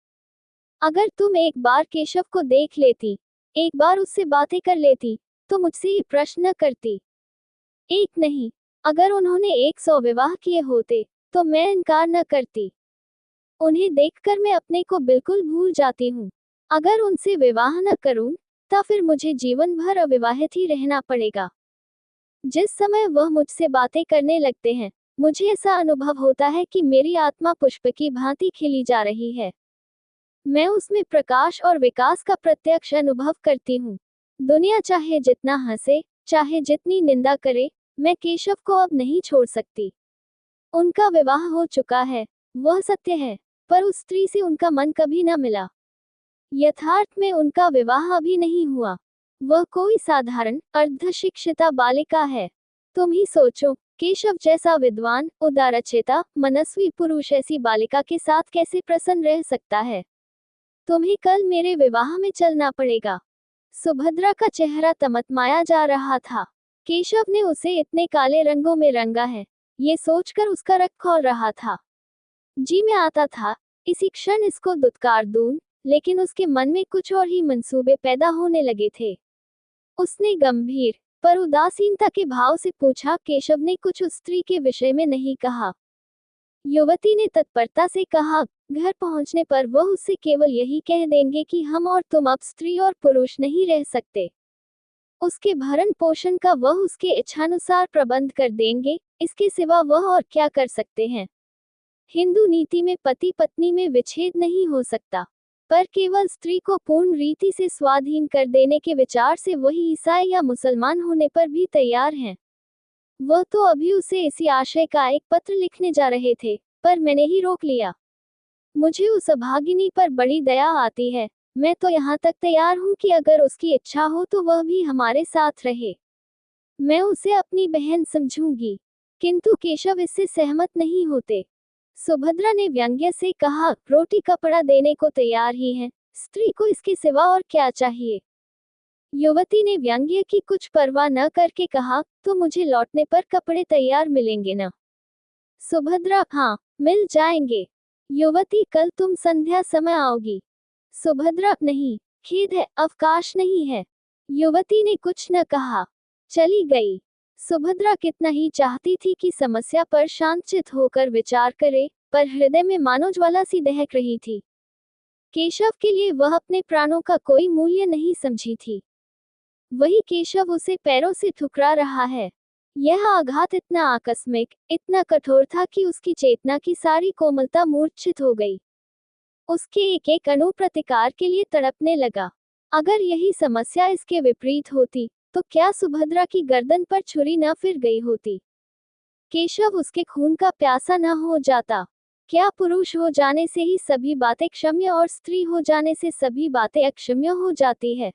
अगर तुम एक बार केशव को देख लेती, एक बार उससे बातें कर लेती, तो मुझसे ये प्रश्न न करती। एक नहीं, अगर उन्होंने 100 विवाह किए होते, तो मैं इनकार न करती। उन्हें देखकर मैं अपने को बिल्कुल भूल जाती हूँ। अगर उनसे विवाह न करूं, तो फिर मुझे जीवन भर अविवाहित ही रहना पड़ेगा। जिस समय वह मुझसे बातें करने लगते हैं, मुझे ऐसा अनुभव होता है कि मेरी आत्मा पुष्प की भांति खिली जा रही है। मैं उसमें प्रकाश और विकास का प्रत्यक्ष अनुभव करती हूँ। दुनिया चाहे जितना हंसे, चाहे जितनी निंदा करे, मैं केशव को अब नहीं छोड़ सकती। उनका विवाह हो चुका है, वह सत्य है, पर उस स्त्री से उनका मन कभी न मिला। यथार्थ में उनका विवाह अभी नहीं हुआ। वह कोई साधारण अर्धशिक्षिता बालिका है। तुम ही सोचो, केशव जैसा विद्वान, उदारचेता, मनस्वी पुरुष ऐसी बालिका के साथ कैसे प्रसन्न रह सकता है? तुम्हें कल मेरे विवाह में चलना पड़ेगा। सुभद्रा का चेहरा तमतमाया जा रहा था। केशव ने उसे इतने काले रंगों में रंगा है, ये सोचकर उसका रक्त खौल रहा था। जी में आता था, इसी क्षण इसको दुत्कार दूं, लेकिन उसके मन में कुछ और ही मंसूबे पैदा होने लगे थे। उसने गंभीर, पर उदासीनता के भाव से पूछा। केशव ने कुछ उस स्त्री के विषय में नहीं कहा। युवती ने तत्परता से कहा। घर पहुंचने पर वह उससे केवल यही कह देंगे कि हम और तुम अब स्त्री और पुरुष नहीं रह सकते। उसके भरण पोषण का वह उसके इच्छानुसार प्रबंध कर देंगे, इसके सिवा वह और क्या कर सकते हैं। हिंदू नीति में पति पत्नी में विच्छेद नहीं हो सकता, पर केवल स्त्री को पूर्ण रीति से स्वाधीन कर देने के विचार से वही ईसाई या मुसलमान होने पर भी तैयार हैं। वह तो अभी उसे इसी आशय का एक पत्र लिखने जा रहे थे, पर मैंने ही रोक लिया। मुझे उस अभागिनी पर बड़ी दया आती है। मैं तो यहाँ तक तैयार हूँ कि अगर उसकी इच्छा हो तो वह भी हमारे साथ रहे। मैं उसे अपनी बहन समझूंगी। किंतु केशव इससे सहमत नहीं होते। सुभद्रा ने व्यंग्य से कहा, रोटी कपड़ा देने को तैयार ही है, स्त्री को इसके सिवा और क्या चाहिए। युवती ने व्यंग्य की कुछ परवाह न करके कहा, तो मुझे लौटने पर कपड़े तैयार मिलेंगे ना। सुभद्रा, हाँ, मिल जाएंगे। युवती, कल तुम संध्या समय आओगी। सुभद्रा, नहीं, खेद है, अवकाश नहीं है। युवती ने कुछ न कहा, चली गई। सुभद्रा कितना ही चाहती थी कि समस्या पर शांतचित्त होकर विचार करे, पर हृदय में मानो ज्वाला सी दहक रही थी। केशव के लिए वह अपने प्राणों का कोई मूल्य नहीं समझी थी। वही केशव उसे पैरों से ठुकरा रहा है। यह आघात इतना आकस्मिक, इतना कठोर था कि उसकी चेतना की सारी कोमलता मूर्छित हो गई। उसके एक एक अणु प्रतिकार के लिए तड़पने लगा। अगर यही समस्या इसके विपरीत होती, तो क्या सुभद्रा की गर्दन पर छुरी न फिर गई होती? केशव उसके खून का प्यासा न हो जाता? क्या पुरुष हो जाने से ही सभी बातें क्षम्य और स्त्री हो जाने से सभी बातें अक्षम्य हो जाती है?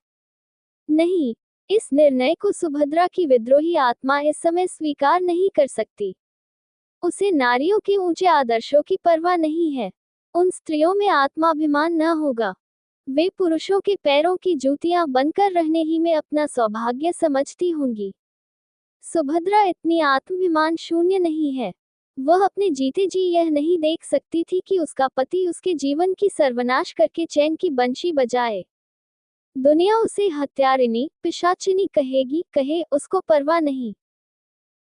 नहीं, इस निर्णय को सुभद्रा की विद्रोही आत्मा इस समय स्वीकार नहीं कर सकती। उसे नारियों के ऊंचे आदर्शों की परवाह नहीं है। उन स्त्रियों में आत्माभिमान न होगा। वे पुरुषों के पैरों की जूतियां बनकर रहने ही में अपना सौभाग्य समझती होंगी। सुभद्रा इतनी आत्माभिमान शून्य नहीं है। वह अपने जीते जी यह नहीं देख सकती थी कि उसका पति उसके जीवन की सर्वनाश करके चैन की बंशी बजाए। दुनिया उसे हत्यारिनी, पिशाचिनी कहेगी, कहे, उसको परवाह नहीं।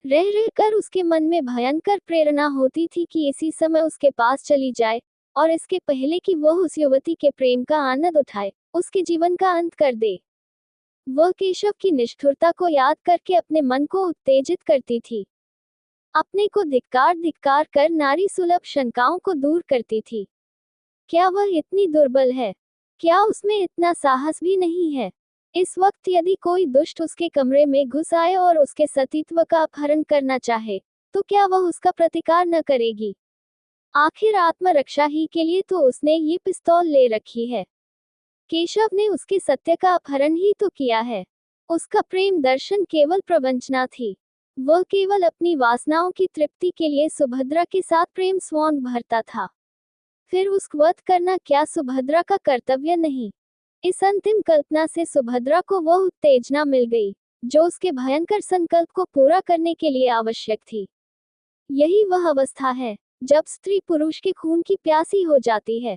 रह रहकर उसके मन में भयंकर प्रेरणा होती थी कि इसी समय उसके पास चली जाए, और इसके पहले कि वह उस युवती के प्रेम का आनंद उठाए, उसके जीवन का अंत कर दे। वह केशव की निष्ठुरता को याद करके अपने मन को उत्तेजित करती थी। अपने को धिक्कार धिक्कार कर नारी सुलभ शंकाओं को दूर करती थी। क्या वह इतनी दुर्बल है? क्या उसमें इतना साहस भी नहीं है? इस वक्त यदि कोई दुष्ट उसके कमरे में घुस आए और उसके सतीत्व का अपहरण करना चाहे, तो क्या वह उसका प्रतिकार न करेगी? आखिर आत्मरक्षा ही के लिए तो उसने ये पिस्तौल ले रखी है। केशव ने उसके सत्य का अपहरण ही तो किया है। उसका प्रेम दर्शन केवल प्रवंचना थी। वह केवल अपनी वासनाओं की तृप्ति के लिए सुभद्रा के साथ प्रेम स्वांग भरता था। फिर उसका वध करना क्या सुभद्रा का कर्तव्य नहीं? इस अंतिम कल्पना से सुभद्रा को वह उत्तेजना मिल गई, जो उसके भयंकर संकल्प को पूरा करने के लिए आवश्यक थी। यही वह अवस्था है जब स्त्री पुरुष के खून की प्यासी हो जाती है।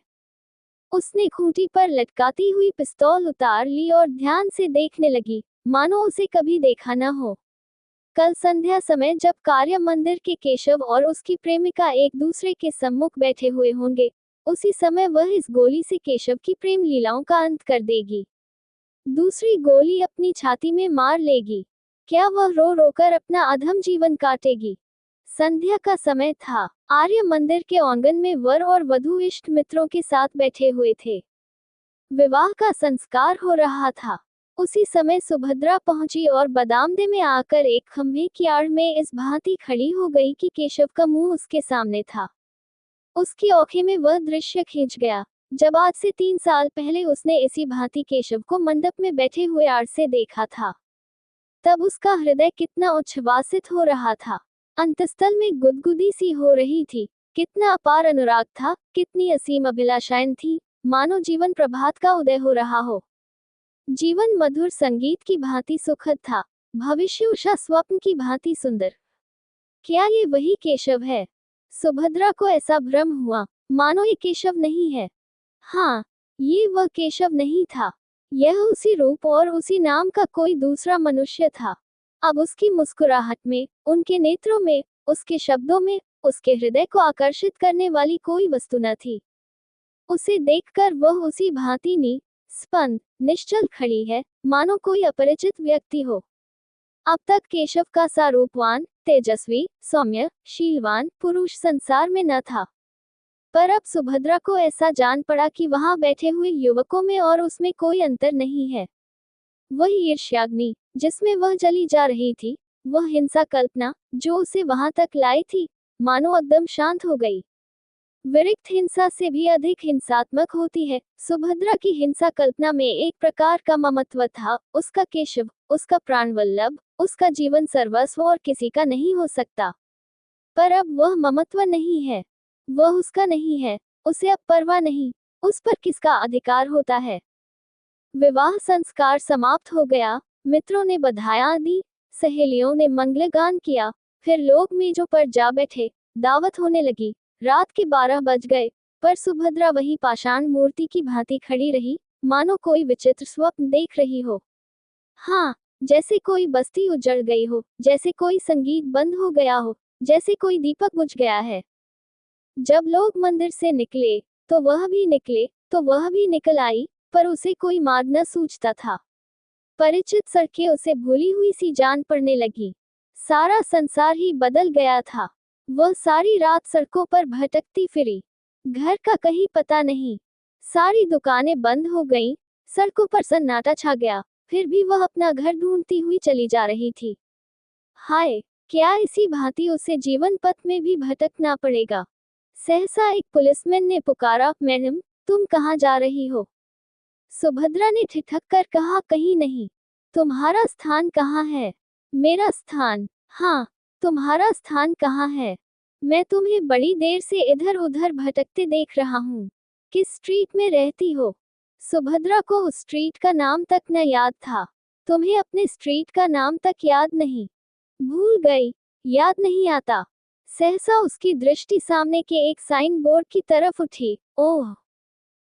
उसने खूंटी पर लटकाती हुई पिस्तौल उतार ली और ध्यान से देखने लगी, मानो उसे कभी देखा न हो। कल संध्या समय जब कार्य मंदिर के केशव और उसकी प्रेमिका एक दूसरे के सम्मुख बैठे हुए होंगे, उसी समय वह इस गोली से केशव की प्रेम लीलाओं का अंत कर देगी। दूसरी गोली अपनी छाती में मार लेगी। क्या वह रो रोकर अपना अधम जीवन काटेगी? संध्या का समय था। आर्य मंदिर के आंगन में वर और वधू इष्ट मित्रों के साथ बैठे हुए थे। विवाह का संस्कार हो रहा था। उसी समय सुभद्रा पहुंची और बदामदे में आकर एक खंभे की आड़ में इस भांति खड़ी हो गई कि केशव का मुंह उसके सामने था। उसकी आंखें में वह दृश्य खींच गया, जब आज से 3 साल पहले उसने इसी भांति केशव को मंडप में बैठे हुए आड़ से देखा था। तब उसका हृदय कितना उच्छ्वासित हो रहा था, अंतस्थल में गुदगुदी सी हो रही थी। कितना अपार अनुराग था, कितनी असीम अभिलाषाएं थी, मानो जीवन प्रभात का उदय हो रहा हो। जीवन मधुर संगीत की भांति सुखद था, भविष्य उषा स्वप्न की भांति सुंदर। क्या ये वही केशव है? सुभद्रा को ऐसा भ्रम हुआ, मानो ये केशव नहीं है। हाँ, ये वह केशव नहीं था। यह उसी रूप और उसी नाम का कोई दूसरा मनुष्य था। अब उसकी मुस्कुराहट में, उनके नेत्रों में, उसके शब्दों में, उसके हृदय को आकर्षित करने वाली कोई वस्तु न थी। उसे देखकर वह उसी भांति निस्पंद, निश्चल खड़ी है, मानो कोई अपरिचित व्यक्ति हो। अब तक केशव का सा रूपवान, तेजस्वी, सौम्य, शीलवान पुरुष संसार में न था। पर अब सुभद्रा को ऐसा जान पड़ा कि वहां बैठे हुए युवकों में और उसमें कोई अंतर नहीं है। वही ईर्ष्याग्नि जिसमें वह जली जा रही थी, वह हिंसा कल्पना जो उसे वहां तक लाई थी, मानो एकदम शांत हो गई। विरक्त हिंसा से भी अधिक हिंसात्मक होती है। सुभद्रा की हिंसा कल्पना में एक प्रकार का ममत्व था, उसका केशव, उसका प्राणवल्लभ, उसका जीवन सर्वस्व और किसी का नहीं हो सकता। पर अब वह ममत्व नहीं है, वह उसका नहीं है, उसे अब परवाह नहीं, उस पर किसका अधिकार होता है। विवाह संस्कार समाप्त हो गया, मित्रों ने बधाइयां दी, सहेलियों ने मंगलगान किया, फिर लोग मेजों पर जा बैठे, दावत होने लगी। रात के 12 बज गए, पर सुभद्रा वही पाषाण मूर्ति की भांति खड़ी रही, मानो कोई विचित्र स्वप्न देख रही हो। हाँ, जैसे कोई बस्ती उजड़ गई हो, जैसे कोई संगीत बंद हो गया हो, जैसे कोई दीपक बुझ गया है। जब लोग मंदिर से निकले, तो वह भी निकले, तो वह भी निकल आई, पर उसे कोई मार्ग न सूझता था। परिचित सड़कें उसे भूली हुई सी जान पड़ने लगी। सारा संसार ही बदल गया था। वह सारी रात सड़कों पर भटकती फिरी, घर का कहीं पता नहीं। सारी दुकानें बंद हो गईं, सड़कों पर सन्नाटा छा गया, फिर भी वह अपना घर ढूंढती हुई चली जा रही थी। हाय, क्या इसी भांति उसे जीवन पथ में भी भटकना पड़ेगा। सहसा एक पुलिसमैन ने पुकारा, मैडम, तुम कहाँ जा रही हो? सुभद्रा ने ठिठक कर कहा, कहीं नहीं। तुम्हारा स्थान कहाँ है? मेरा स्थान? हाँ, तुम्हारा स्थान कहाँ है? मैं तुम्हें बड़ी देर से इधर उधर भटकते देख रहा हूँ। किस स्ट्रीट में रहती हो? सुभद्रा को उस स्ट्रीट का नाम तक न याद था। तुम्हें अपने स्ट्रीट का नाम तक याद नहीं? भूल गई? याद नहीं आता? सहसा उसकी दृष्टि सामने के एक साइन बोर्ड की तरफ उठी। ओह,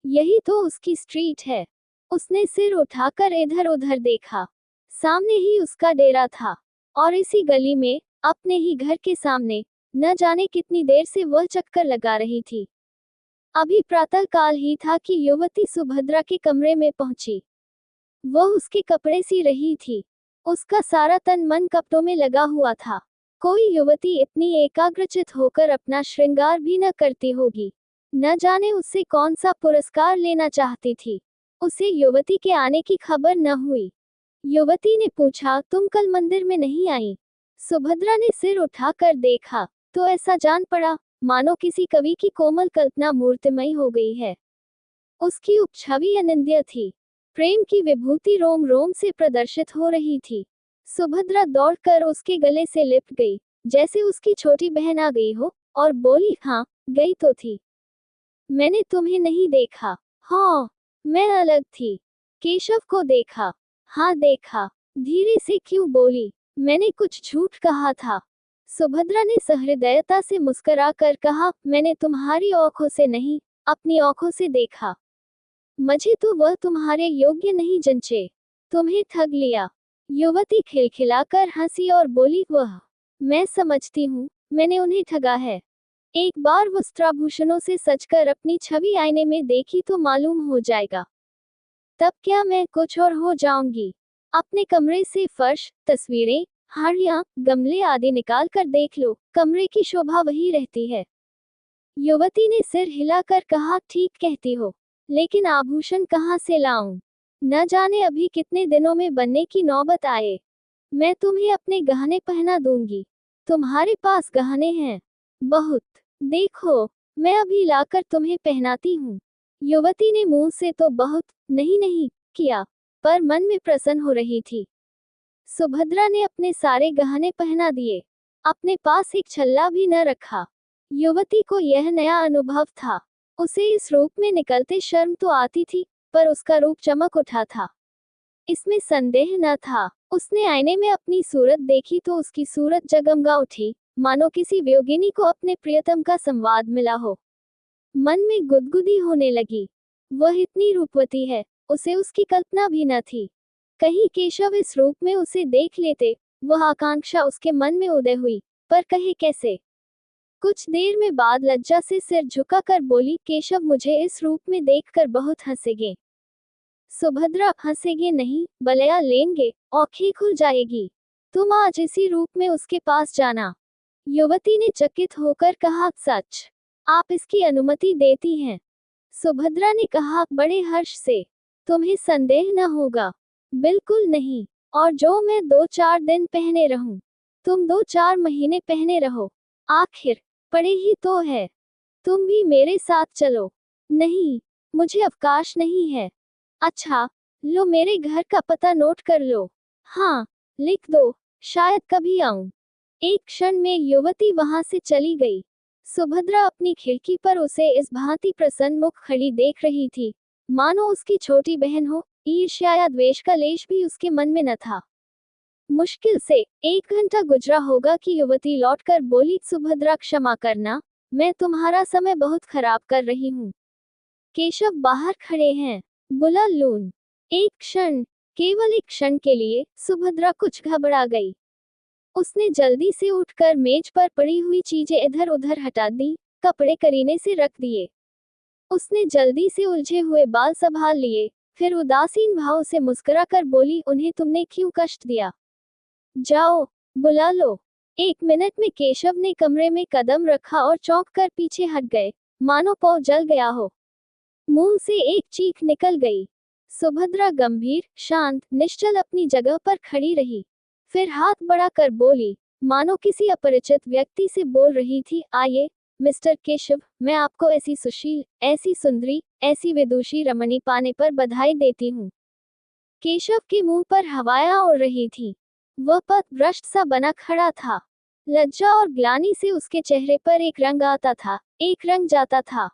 यही तो उसकी स्ट्रीट है। उसने सिर उठाकर इधर उधर देखा। सामने ही उसका डेरा था, और इसी गली में, अपने ही घर के सामने, न जाने कितनी देर से वह चक्कर लगा रही थी। अभी प्रातःकाल ही था कि युवती सुभद्रा के कमरे में पहुंची। वह उसके कपड़े सी रही थी। उसका सारा तन मन कपड़ों में लगा हुआ था। कोई युवती इतनी एकाग्रचित होकर अपना श्रृंगार भी न करती होगी। न जाने उससे कौन सा पुरस्कार लेना चाहती थी। उसे युवती के आने की खबर न हुई। युवती ने पूछा, तुम कल मंदिर में नहीं आई? सुभद्रा ने सिर उठाकर देखा, तो ऐसा जान पड़ा, मानो किसी कवि की कोमल कल्पना मूर्तिमय हो गई है। उसकी उपछवि अनिंद्य थी। प्रेम की विभूति रोम रोम से प्रदर्शित हो रही थी। सुभद्रा दौड़कर उसके गले से लिपट गई, जैसे उसकी छोटी बहन आ गई हो, और बोली, हाँ, गई तो थी। मैंने तुम्हें नहीं देखा। हाँ, मैं अलग थी। केशव को देखा। हाँ, देखा। धीरे से क्यों बोली? मैंने कुछ झूठ कहा था। सुभद्रा ने सहृदयता से मुस्कुराकर कहा, मैंने तुम्हारी आंखों से नहीं, अपनी आंखों से देखा। मुझे तो वह तुम्हारे योग्य नहीं जंचे। तुम्हें ठग लिया। युवती खिलखिलाकर हंसी और बोली, वह मैं समझती हूँ, मैंने उन्हें ठगा है। एक बार वस्त्राभूषणों से सजकर अपनी छवि आईने में देखी तो मालूम हो जाएगा। तब क्या मैं कुछ और हो जाऊंगी। अपने कमरे से फर्श, तस्वीरें, हाड़ियां, गमले आदि निकाल कर देख लो, कमरे की शोभा वही रहती है। युवती ने सिर हिलाकर कहा, ठीक कहती हो, लेकिन आभूषण कहाँ से लाऊं? न जाने अभी कितने दिनों में बनने की नौबत आए। मैं तुम्हें अपने गहने पहना दूंगी। तुम्हारे पास गहने हैं? बहुत। देखो, मैं अभी लाकर तुम्हें पहनाती हूँ। युवती ने मुंह से तो बहुत नहीं नहीं किया, पर मन में प्रसन्न हो रही थी। सुभद्रा ने अपने सारे गहने पहना दिए। अपने पास एक छल्ला भी न रखा। युवती को यह नया अनुभव था। उसे इस रूप में निकलते शर्म तो आती थी, पर उसका रूप चमक उठा था। इसमें संदेह न था। उसने आईने में अपनी सूरत देखी तो उसकी सूरत जगमगा उठी, मानो किसी वियोगिनी को अपने प्रियतम का संवाद मिला हो। मन में गुदगुदी होने लगी। वह इतनी रूपवती है, उसे उसकी कल्पना भी न थी। कहीं केशव इस रूप में उसे देख लेते, वह आकांक्षा उसके मन में उदय हुई, पर कहे कैसे। कुछ देर में बाद लज्जा से सिर झुकाकर बोली, केशव मुझे इस रूप में देखकर बहुत हंसेगे। सुभद्रा, हंसेगे नहीं, बलया लेंगे, औखी खुल जाएगी। तुम आज इसी रूप में उसके पास जाना। युवती ने चकित होकर कहा, सच? आप इसकी अनुमति देती हैं? सुभद्रा ने कहा, बड़े हर्ष से। तुम्हें संदेह न होगा? बिल्कुल नहीं। और जो मैं 2-4 दिन पहने रहूं, तुम 2-4 महीने पहने रहो, आखिर पड़े ही तो है। तुम भी मेरे साथ चलो। नहीं, मुझे अवकाश नहीं है। अच्छा, लो मेरे घर का पता नोट कर लो। हाँ, लिख दो, शायद कभी आऊं। एक क्षण में युवती वहां से चली गई। सुभद्रा अपनी खिड़की पर उसे इस भांति प्रसन्न मुख खड़ी देख रही थी, मानो उसकी छोटी बहन हो। ईर्ष्या या द्वेष का लेश भी उसके मन में न था। मुश्किल से 1 घंटा गुजरा होगा कि युवती लौटकर बोली, सुभद्रा क्षमा करना, मैं तुम्हारा समय बहुत खराब कर रही हूँ। केशव बाहर खड़े हैं, बुला लूं। एक क्षण, केवल एक क्षण के लिए, सुभद्रा कुछ घबरा गई। उसने जल्दी से उठकर मेज पर पड़ी हुई चीजें इधर उधर हटा दी, कपड़े करीने से रख दिए। उसने जल्दी से उलझे हुए बाल संभाल लिए, फिर उदासीन भाव से मुस्कुराकर बोली, उन्हें तुमने क्यों कष्ट दिया? जाओ, बुला लो। 1 मिनट में केशव ने कमरे में कदम रखा और चौंक कर पीछे हट गए, मानो पौ जल गया हो। मुंह से एक चीख निकल गई। सुभद्रा गंभीर, शांत, निश्चल अपनी जगह पर खड़ी रही। फिर हाथ बढ़ाकर बोली, मानो किसी अपरिचित व्यक्ति से बोल रही थी, आइए मिस्टर केशव, मैं आपको ऐसी सुशील, ऐसी सुंदरी, ऐसी विदुषी रमणी पाने पर बधाई देती हूँ। केशव के मुंह पर हवाएं उड़ रही थी। वह पथ-भ्रष्ट सा बना खड़ा था। लज्जा और ग्लानि से उसके चेहरे पर एक रंग आता था, एक रंग जाता था।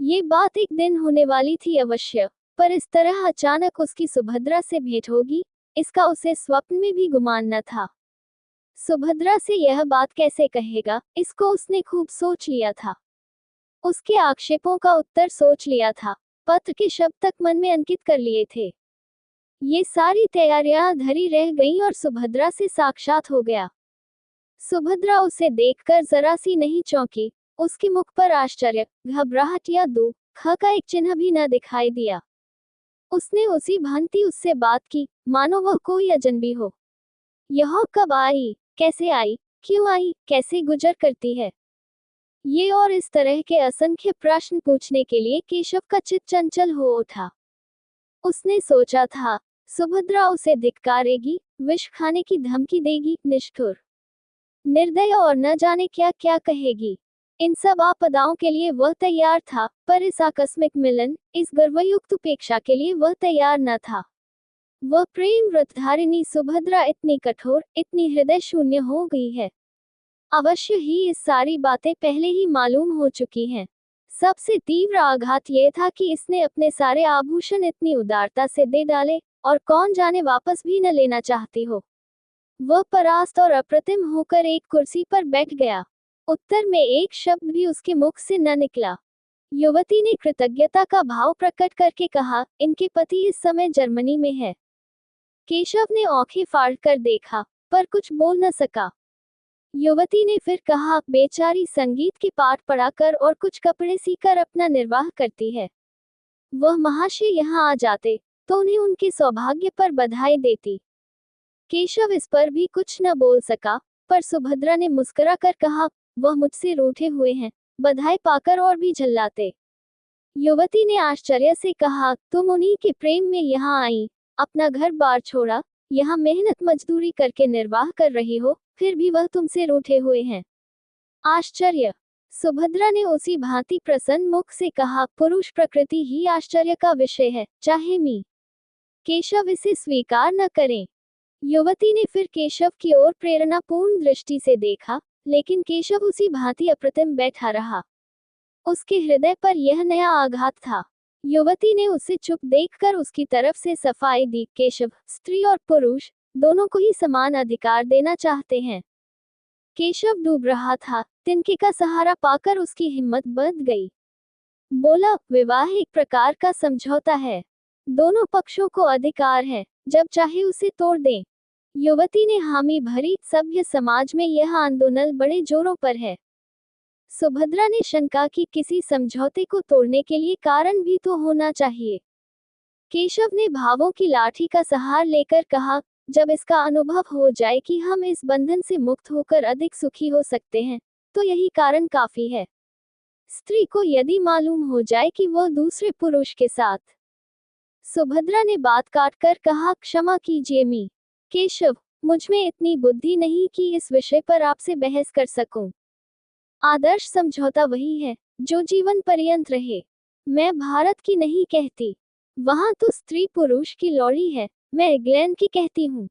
ये बात एक दिन होने वाली थी अवश्य, पर इस तरह अचानक उसकी सुभद्रा से भेंट होगी, इसका उसे स्वप्न में भी गुमान न था। सुभद्रा से यह बात कैसे कहेगा, इसको उसने खूब सोच लिया था। उसके आक्षेपों का उत्तर सोच लिया था, पत्र के शब्द तक मन में अंकित कर लिए थे। ये सारी तैयारियां धरी रह गईं और सुभद्रा से साक्षात हो गया। सुभद्रा उसे देखकर जरा सी नहीं चौंकी। उसके मुख पर आश्चर्य, घबराहट या दुख का एक चिन्ह भी न दिखाई दिया। उसने उसी भांति उससे बात की, मानो वह कोई अजनबी हो। यह कब आई, कैसे आई, क्यों आई, कैसे गुजर करती है? ये और इस तरह के असंख्य प्रश्न पूछने के लिए केशव का चित्त चंचल हो उठा। उसने सोचा था, सुभद्रा उसे धिक्कारेगी, विष खाने की धमकी देगी, निष्ठुर, निर्दय और न जाने क्या क्या कहेगी। इन सब आपदाओं के लिए वह तैयार था, पर इस आकस्मिक मिलन, इस गर्वयुक्त उपेक्षा के लिए वह तैयार न था। वह प्रेम व्रतधारिणी सुभद्रा इतनी कठोर, इतनी हृदय शून्य हो गई है। अवश्य ही इस सारी बातें पहले ही मालूम हो चुकी हैं। सबसे तीव्र आघात यह था कि इसने अपने सारे आभूषण इतनी उदारता से दे डाले, और कौन जाने वापस भी न लेना चाहती हो। वह परास्त और अप्रतिम होकर एक कुर्सी पर बैठ गया। उत्तर में एक शब्द भी उसके मुख से न निकला। युवती ने कृतज्ञता का भाव प्रकट करके कहा, इनके पति इस समय जर्मनी में है। केशव ने आंखें फाड़ कर देखा, पर कुछ बोल न सका। युवती ने फिर कहा, बेचारी संगीत के पाठ पढ़ाकर और कुछ कपड़े सीकर अपना निर्वाह करती है। वह महाशय यहाँ आ जाते, तो उन्हें उनके सौभाग्य पर बधाई देती। केशव इस पर भी कुछ न बोल सका, पर सुभद्रा ने मुस्कुराकर कहा, वह मुझसे रूठे हुए हैं, बधाई पाकर और भी झल्लाते। युवती ने आश्चर्य से कहा, तुम उन्हीं के प्रेम में यहाँ आई, अपना घर बार छोड़ा, यहाँ मेहनत मजदूरी करके निर्वाह कर रही हो, फिर भी वह तुमसे रूठे हुए हैं। आश्चर्य। सुभद्रा ने उसी भांति प्रसन्न मुख से कहा, पुरुष प्रकृति ही आश्चर्य का विषय है, चाहे मी केशव इसे स्वीकार न करें। युवती ने फिर केशव की ओर प्रेरणापूर्ण दृष्टि से देखा, लेकिन केशव उसी भांति अप्रतिम बैठा रहा। उसके हृदय पर यह नया आघात था। युवती ने उसे चुप देखकर उसकी तरफ से सफाई दी, केशव, स्त्री और पुरुष दोनों को ही समान अधिकार देना चाहते हैं। केशव डूब रहा था, तिनके का सहारा पाकर उसकी हिम्मत बढ़ गई। बोला, विवाह एक प्रकार का समझौता है, दोनों पक्षों को अधिकार है, जब चाहे उसे तोड़ दें। युवती ने हामी भरी, सभ्य समाज में यह आंदोलन बड़े जोरों पर है। सुभद्रा ने शंका कि किसी समझौते को तोड़ने के लिए कारण भी तो होना चाहिए। केशव ने भावों की लाठी का सहारा लेकर कहा, जब इसका अनुभव हो जाए कि हम इस बंधन से मुक्त होकर अधिक सुखी हो सकते हैं, तो यही कारण काफी है। स्त्री को यदि मालूम हो जाए कि वह दूसरे पुरुष के साथ। सुभद्रा ने बात काटकर कहा, क्षमा कीजिए मी केशव, मुझमें इतनी बुद्धि नहीं कि इस विषय पर आपसे बहस कर सकूं। आदर्श समझौता वही है जो जीवन पर्यंत रहे। मैं भारत की नहीं कहती, वहां तो स्त्री पुरुष की लौड़ी है, मैं इंग्लैंड की कहती हूँ।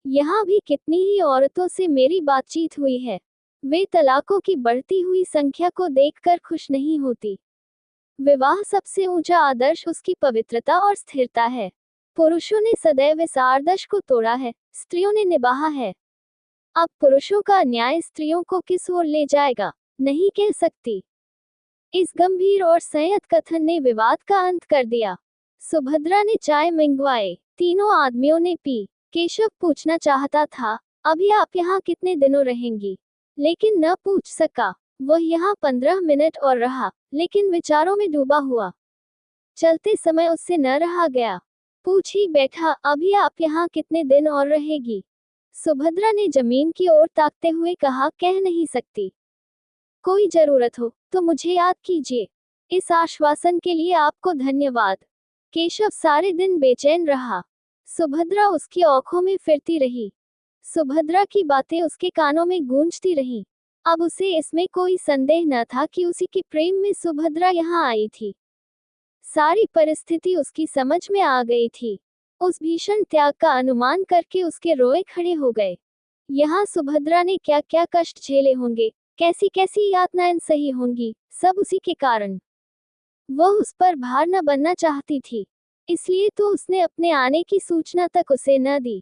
यहाँ भी कितनी ही औरतों से मेरी बातचीत हुई है, वे तलाकों की बढ़ती हुई संख्या को देखकर खुश नहीं होती। विवाह सबसे ऊंचा आदर्श उसकी पवित्रता और स्थिरता है। पुरुषों ने सदैव इस आदर्श को तोड़ा है, स्त्रियों ने निभाया है। अब पुरुषों का अन्याय स्त्रियों को किस ओर ले जाएगा, नहीं कह सकती। इस गंभीर और संयत कथन ने विवाद का अंत कर दिया। सुभद्रा ने चाय मंगवाई, तीनों आदमियों ने पी। केशव पूछना चाहता था, अभी आप यहाँ कितने दिनों रहेंगी, लेकिन न पूछ सका। वह यहाँ 15 मिनट और रहा, लेकिन विचारों में डूबा हुआ। चलते समय उससे न रहा गया, पूछ ही बैठा, अभी आप यहाँ कितने दिन और रहेगी। सुभद्रा ने जमीन की ओर ताकते हुए कहा, कह नहीं सकती। कोई जरूरत हो तो मुझे याद कीजिए। इस आश्वासन के लिए आपको धन्यवाद। केशव सारे दिन बेचैन रहा। सुभद्रा उसकी आंखों में फिरती रही। सुभद्रा की बातें उसके कानों में गूंजती रहीं। अब उसे इसमें कोई संदेह न था कि उसी के प्रेम में सुभद्रा यहाँ आई थी। सारी परिस्थिति उसकी समझ में आ गई थी। उस भीषण त्याग का अनुमान करके उसके रोए खड़े हो गए। यहाँ सुभद्रा ने क्या क्या कष्ट झेले होंगे, कैसी कैसी यातनाएं सही होंगी, सब उसी के कारण। वह उस पर भार न बनना चाहती थी, इसलिए तो उसने अपने आने की सूचना तक उसे न दी।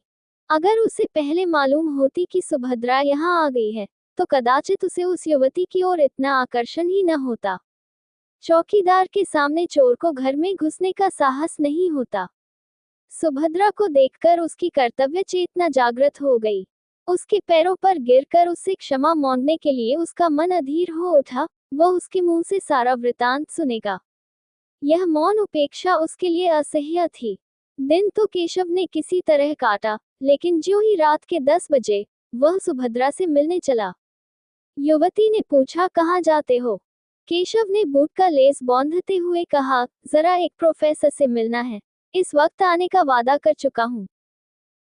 अगर उसे पहले मालूम होती कि सुभद्रा यहाँ आ गई है, तो कदाचित उसे उस युवती की ओर इतना आकर्षण ही न होता। चौकीदार के सामने चोर को घर में घुसने का साहस नहीं होता। सुभद्रा को देखकर उसकी कर्तव्य चेतना जागृत हो गई। उसके पैरों पर गिरकर उससे क्षमा मांगने के लिए उसका मन अधीर हो उठा। वह उसके मुंह से सारा वृतांत सुनेगा। यह मौन उपेक्षा उसके लिए असह्य थी। दिन तो केशव ने किसी तरह काटा, लेकिन ज्यों ही रात के 10 बजे वह सुभद्रा से मिलने चला। युवती ने पूछा, कहाँ जाते हो? केशव ने बूट का लेस बांधते हुए कहा, जरा एक प्रोफेसर से मिलना है, इस वक्त आने का वादा कर चुका हूँ।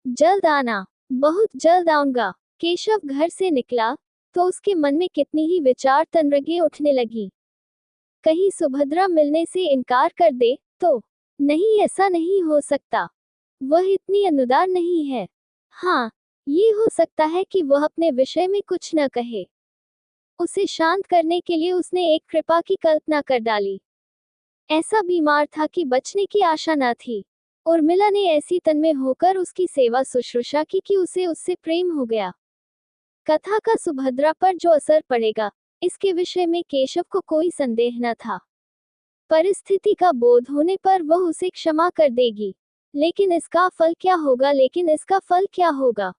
जल्द आना। बहुत जल्द आऊंगा। केशव घर से निकला तो उसके मन में कितनी ही विचार तनरगे उठने लगी। कहीं सुभद्रा मिलने से इनकार कर दे तो? नहीं, ऐसा नहीं हो सकता। वह इतनी अनुदार नहीं है। हाँ, ये हो सकता है कि वह अपने विषय में कुछ न कहे। उसे शांत करने के लिए उसने एक कृपा की कल्पना कर डाली। ऐसा बीमार था कि बचने की आशा न थी। उर्मिला ने ऐसी तन्मय होकर उसकी सेवा शुश्रूषा की कि उसे उससे प्रेम हो गया। कथा का सुभद्रा पर जो असर पड़ेगा, इसके विषय में केशव को कोई संदेह न था। परिस्थिति का बोध होने पर वह उसे क्षमा कर देगी। लेकिन इसका फल क्या होगा?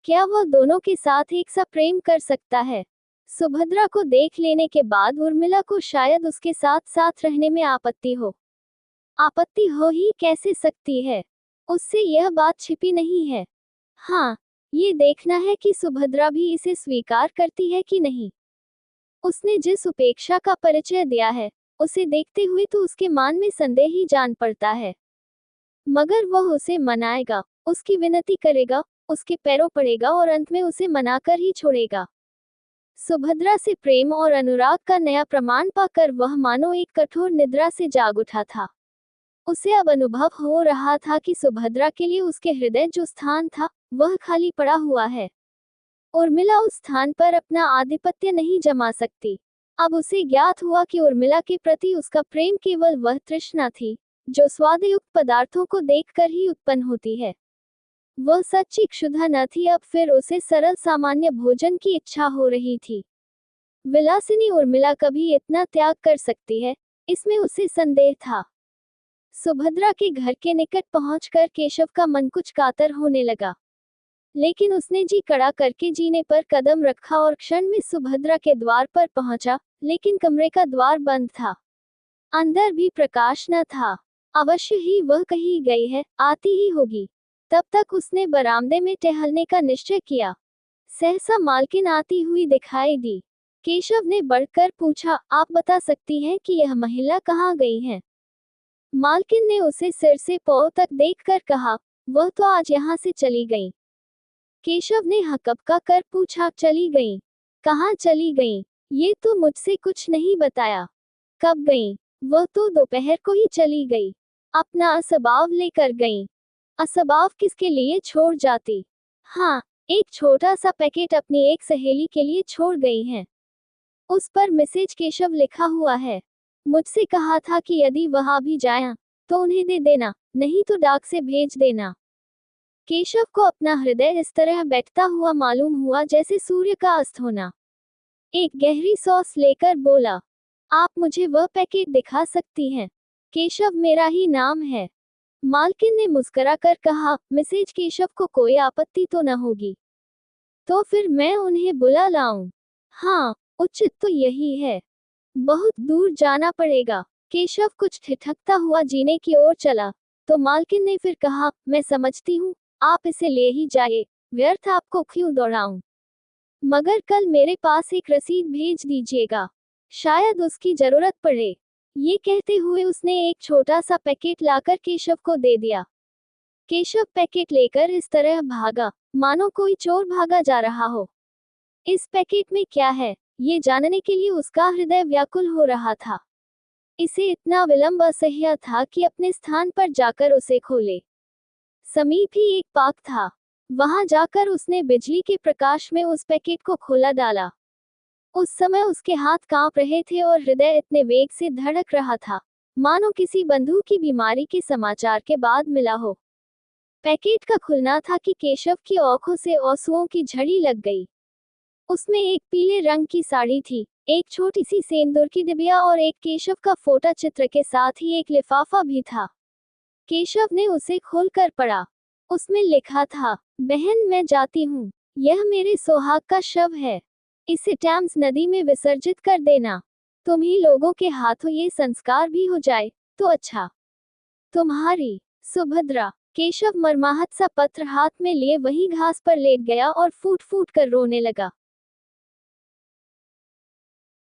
क्या वह दोनों के साथ एक सा प्रेम कर सकता है? सुभद्रा को देख लेने के बाद उर्मिला को शायद उसके साथ साथ रहने में आपत्ति हो। आपत्ति हो ही कैसे सकती है? उससे यह बात छिपी नहीं है। हाँ, ये देखना है कि सुभद्रा भी इसे स्वीकार करती है कि नहीं। उसने जिस उपेक्षा का परिचय दिया है, उसे देखते हुए तो उसके मान में संदेह ही जान पड़ता है। मगर वह उसे मनाएगा, उसकी विनती करेगा, उसके पैरों पड़ेगा और अंत में उसे मनाकर ही छोड़ेगा। सुभद्रा से प्रेम और अनुराग का नया प्रमाण पाकर वह मानो एक कठोर निद्रा से जाग उठा था। उसे अब अनुभव हो रहा था कि सुभद्रा के लिए उसके हृदय जो स्थान था, वह खाली पड़ा हुआ है। उर्मिला उस स्थान पर अपना आधिपत्य नहीं जमा सकती। अब उसे ज्ञात हुआ कि उर्मिला के प्रति उसका प्रेम केवल वह तृष्णा थी जो स्वादयुक्त पदार्थों को देखकर ही उत्पन्न होती है। वह सच्ची क्षुधा न थी। अब फिर उसे सरल सामान्य भोजन की इच्छा हो रही थी। विलासिनी उर्मिला कभी इतना त्याग कर सकती है, इसमें उसे संदेह था। सुभद्रा के घर के निकट पहुंचकर केशव का मन कुछ कातर होने लगा। लेकिन उसने जी कड़ा करके जीने पर कदम रखा और क्षण में सुभद्रा के द्वार पर पहुंचा, लेकिन कमरे का द्वार बंद था। अंदर भी प्रकाश न था। अवश्य ही वह कहीं गई है, आती ही होगी। तब तक उसने बरामदे में टहलने का निश्चय किया। सहसा मालकिन आती हुई दिखाई दी। केशव ने बढ़कर पूछा, आप बता सकती हैं कि यह महिला कहाँ गई है? मालकिन ने उसे सिर से पांव तक देखकर कहा, वह तो आज यहाँ से चली गई। केशव ने हकबका कर पूछा, चली गई? कहाँ चली गई? ये तो मुझसे कुछ नहीं बताया। कब गई? वह तो दोपहर को ही चली गई। अपना असबाव लेकर गई। असबाव किसके लिए छोड़ जाती? हाँ, एक छोटा सा पैकेट अपनी एक सहेली के लिए छोड़ गई हैं। उस पर मिसेज केशव लिखा हुआ है। मुझसे कहा था कि यदि वहां भी जाए तो उन्हें दे देना, नहीं तो डाक से भेज देना। केशव को अपना हृदय इस तरह बैठता हुआ मालूम हुआ जैसे सूर्य का अस्त होना। एक गहरी सांस लेकर बोला, आप मुझे वह पैकेट दिखा सकती हैं? केशव मेरा ही नाम है। मालकिन ने मुस्कुरा कर कहा, मिसेज केशव को कोई आपत्ति तो न होगी? तो फिर मैं उन्हें बुला लाऊं? हाँ, उचित तो यही है। बहुत दूर जाना पड़ेगा। केशव कुछ ठिठकता हुआ जीने की ओर चला, तो मालकिन ने फिर कहा, मैं समझती हूँ, आप इसे ले ही जाइए, व्यर्थ आपको क्यों दौड़ाऊं? मगर कल मेरे पास एक रसीद भेज दीजिएगा, शायद उसकी जरूरत पड़े। ये कहते हुए उसने एक छोटा सा पैकेट लाकर केशव को दे दिया। केशव पैकेट लेकर इस तरह भागा, मानो कोई चोर भागा जा रहा हो। इस पैकेट में क्या है, ये जानने के लिए उसका हृदय व्याकुल हो रहा था। इसे इतना विलंब असह्य था कि अपने स्थान पर जाकर उसे खोले। समीप ही एक पार्क था। वहां जाकर उसने बिजली के प्रकाश में उस पैकेट को खोला डाला। उस समय उसके हाथ कांप रहे थे और हृदय इतने वेग से धड़क रहा था, मानो किसी बंधु की बीमारी के समाचार के बाद मिला हो। पैकेट का खुलना था कि केशव की आंखों से आंसुओं की झड़ी लग गई। उसमें एक पीले रंग की साड़ी थी, एक छोटी सी सेंदूर की डिबिया और एक केशव का फोटा चित्र के साथ ही एक लिफाफा भी था। केशव ने उसे खोलकर पढ़ा। उसमें लिखा था, बहन मैं जाती हूँ, यह मेरे सुहाग का शव है। इसे टैम्स नदी में विसर्जित कर देना। तुम्ही लोगों के हाथों ये संस्कार भी हो जाए तो अच्छा। तुम्हारी सुभद्रा। केशव मरमाहत सा पत्र हाथ में लिए वहीं घास पर लेट गया और फूट फूट कर रोने लगा।